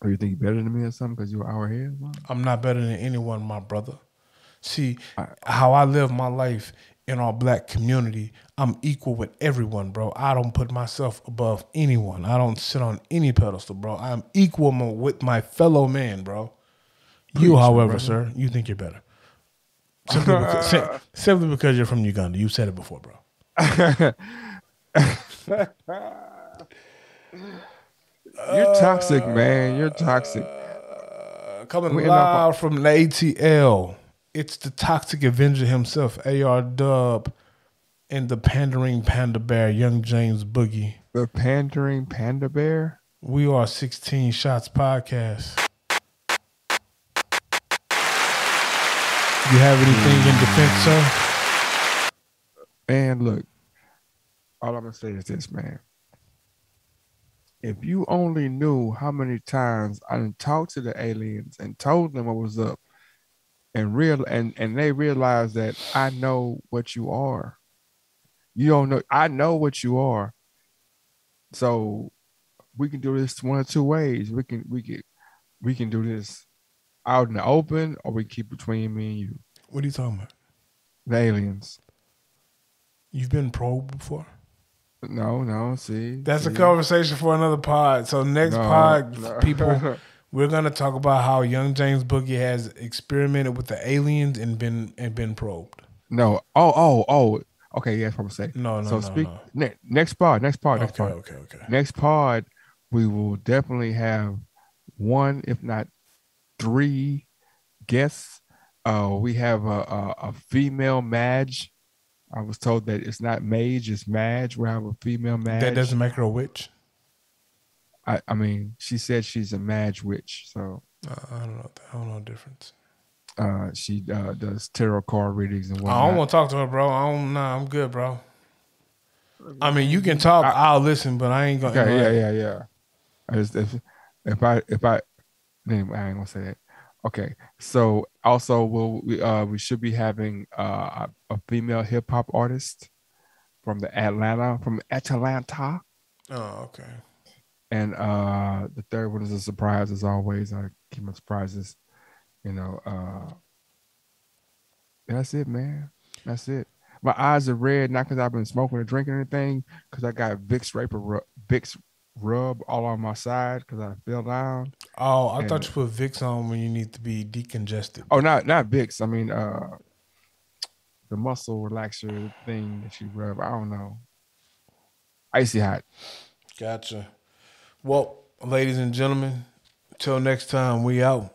Or you think you're better than me or something because you're an hour ahead? Bro? I'm not better than anyone, my brother. See, how I live my life in our black community, I'm equal with everyone, bro. I don't put myself above anyone. I don't sit on any pedestal, bro. I'm equal with my fellow man, bro. You, however, sir, you think you're better. Simply because you're from Uganda. You said it before, bro. You're toxic, man. You're toxic. Coming live from the ATL. It's the Toxic Avenger himself, AR Dub, and the Pandering Panda Bear, Young James Boogie. The Pandering Panda Bear? We are 16 Shots Podcast. You have anything in defense, sir? Man, look. All I'm going to say is this, man. If you only knew how many times I talked to the aliens and told them what was up, and they realize that I know what you are. You don't know. I know what you are. So we can do this one of 2 ways. We can do this out in the open, or we keep between me and you. What are you talking about? The aliens. You've been probed before? No. See, that's a conversation for another pod. So next pod, people. We're gonna talk about how Young James Boogie has experimented with the aliens and been probed. No. Oh. Okay, yeah, that's what I'm saying. No. Next pod. Okay. Next pod, we will definitely have 1, if not 3 guests. We have a female Madge. I was told that it's not mage, it's Madge. We have a female Madge. That doesn't make her a witch. I mean, she said she's a Madge witch, so I don't know. I don't know the difference. She does tarot card readings and whatnot. I don't want to talk to her, bro. I'm good, bro. I mean, you can talk. I'll listen, but I ain't gonna. Okay, yeah. If I ain't gonna say that. Okay, so also we should be having a female hip hop artist from Atlanta. Oh, okay. And the third one is a surprise, as always. I keep my surprises. That's it, man. That's it. My eyes are red, not because I've been smoking or drinking or anything, because I got Vicks rub all on my side because I fell down. Oh, I thought you put Vicks on when you need to be decongested. Oh, not Vicks. I mean, the muscle relaxer thing that you rub. I don't know. Icy hot. Gotcha. Well, ladies and gentlemen, till next time, we out.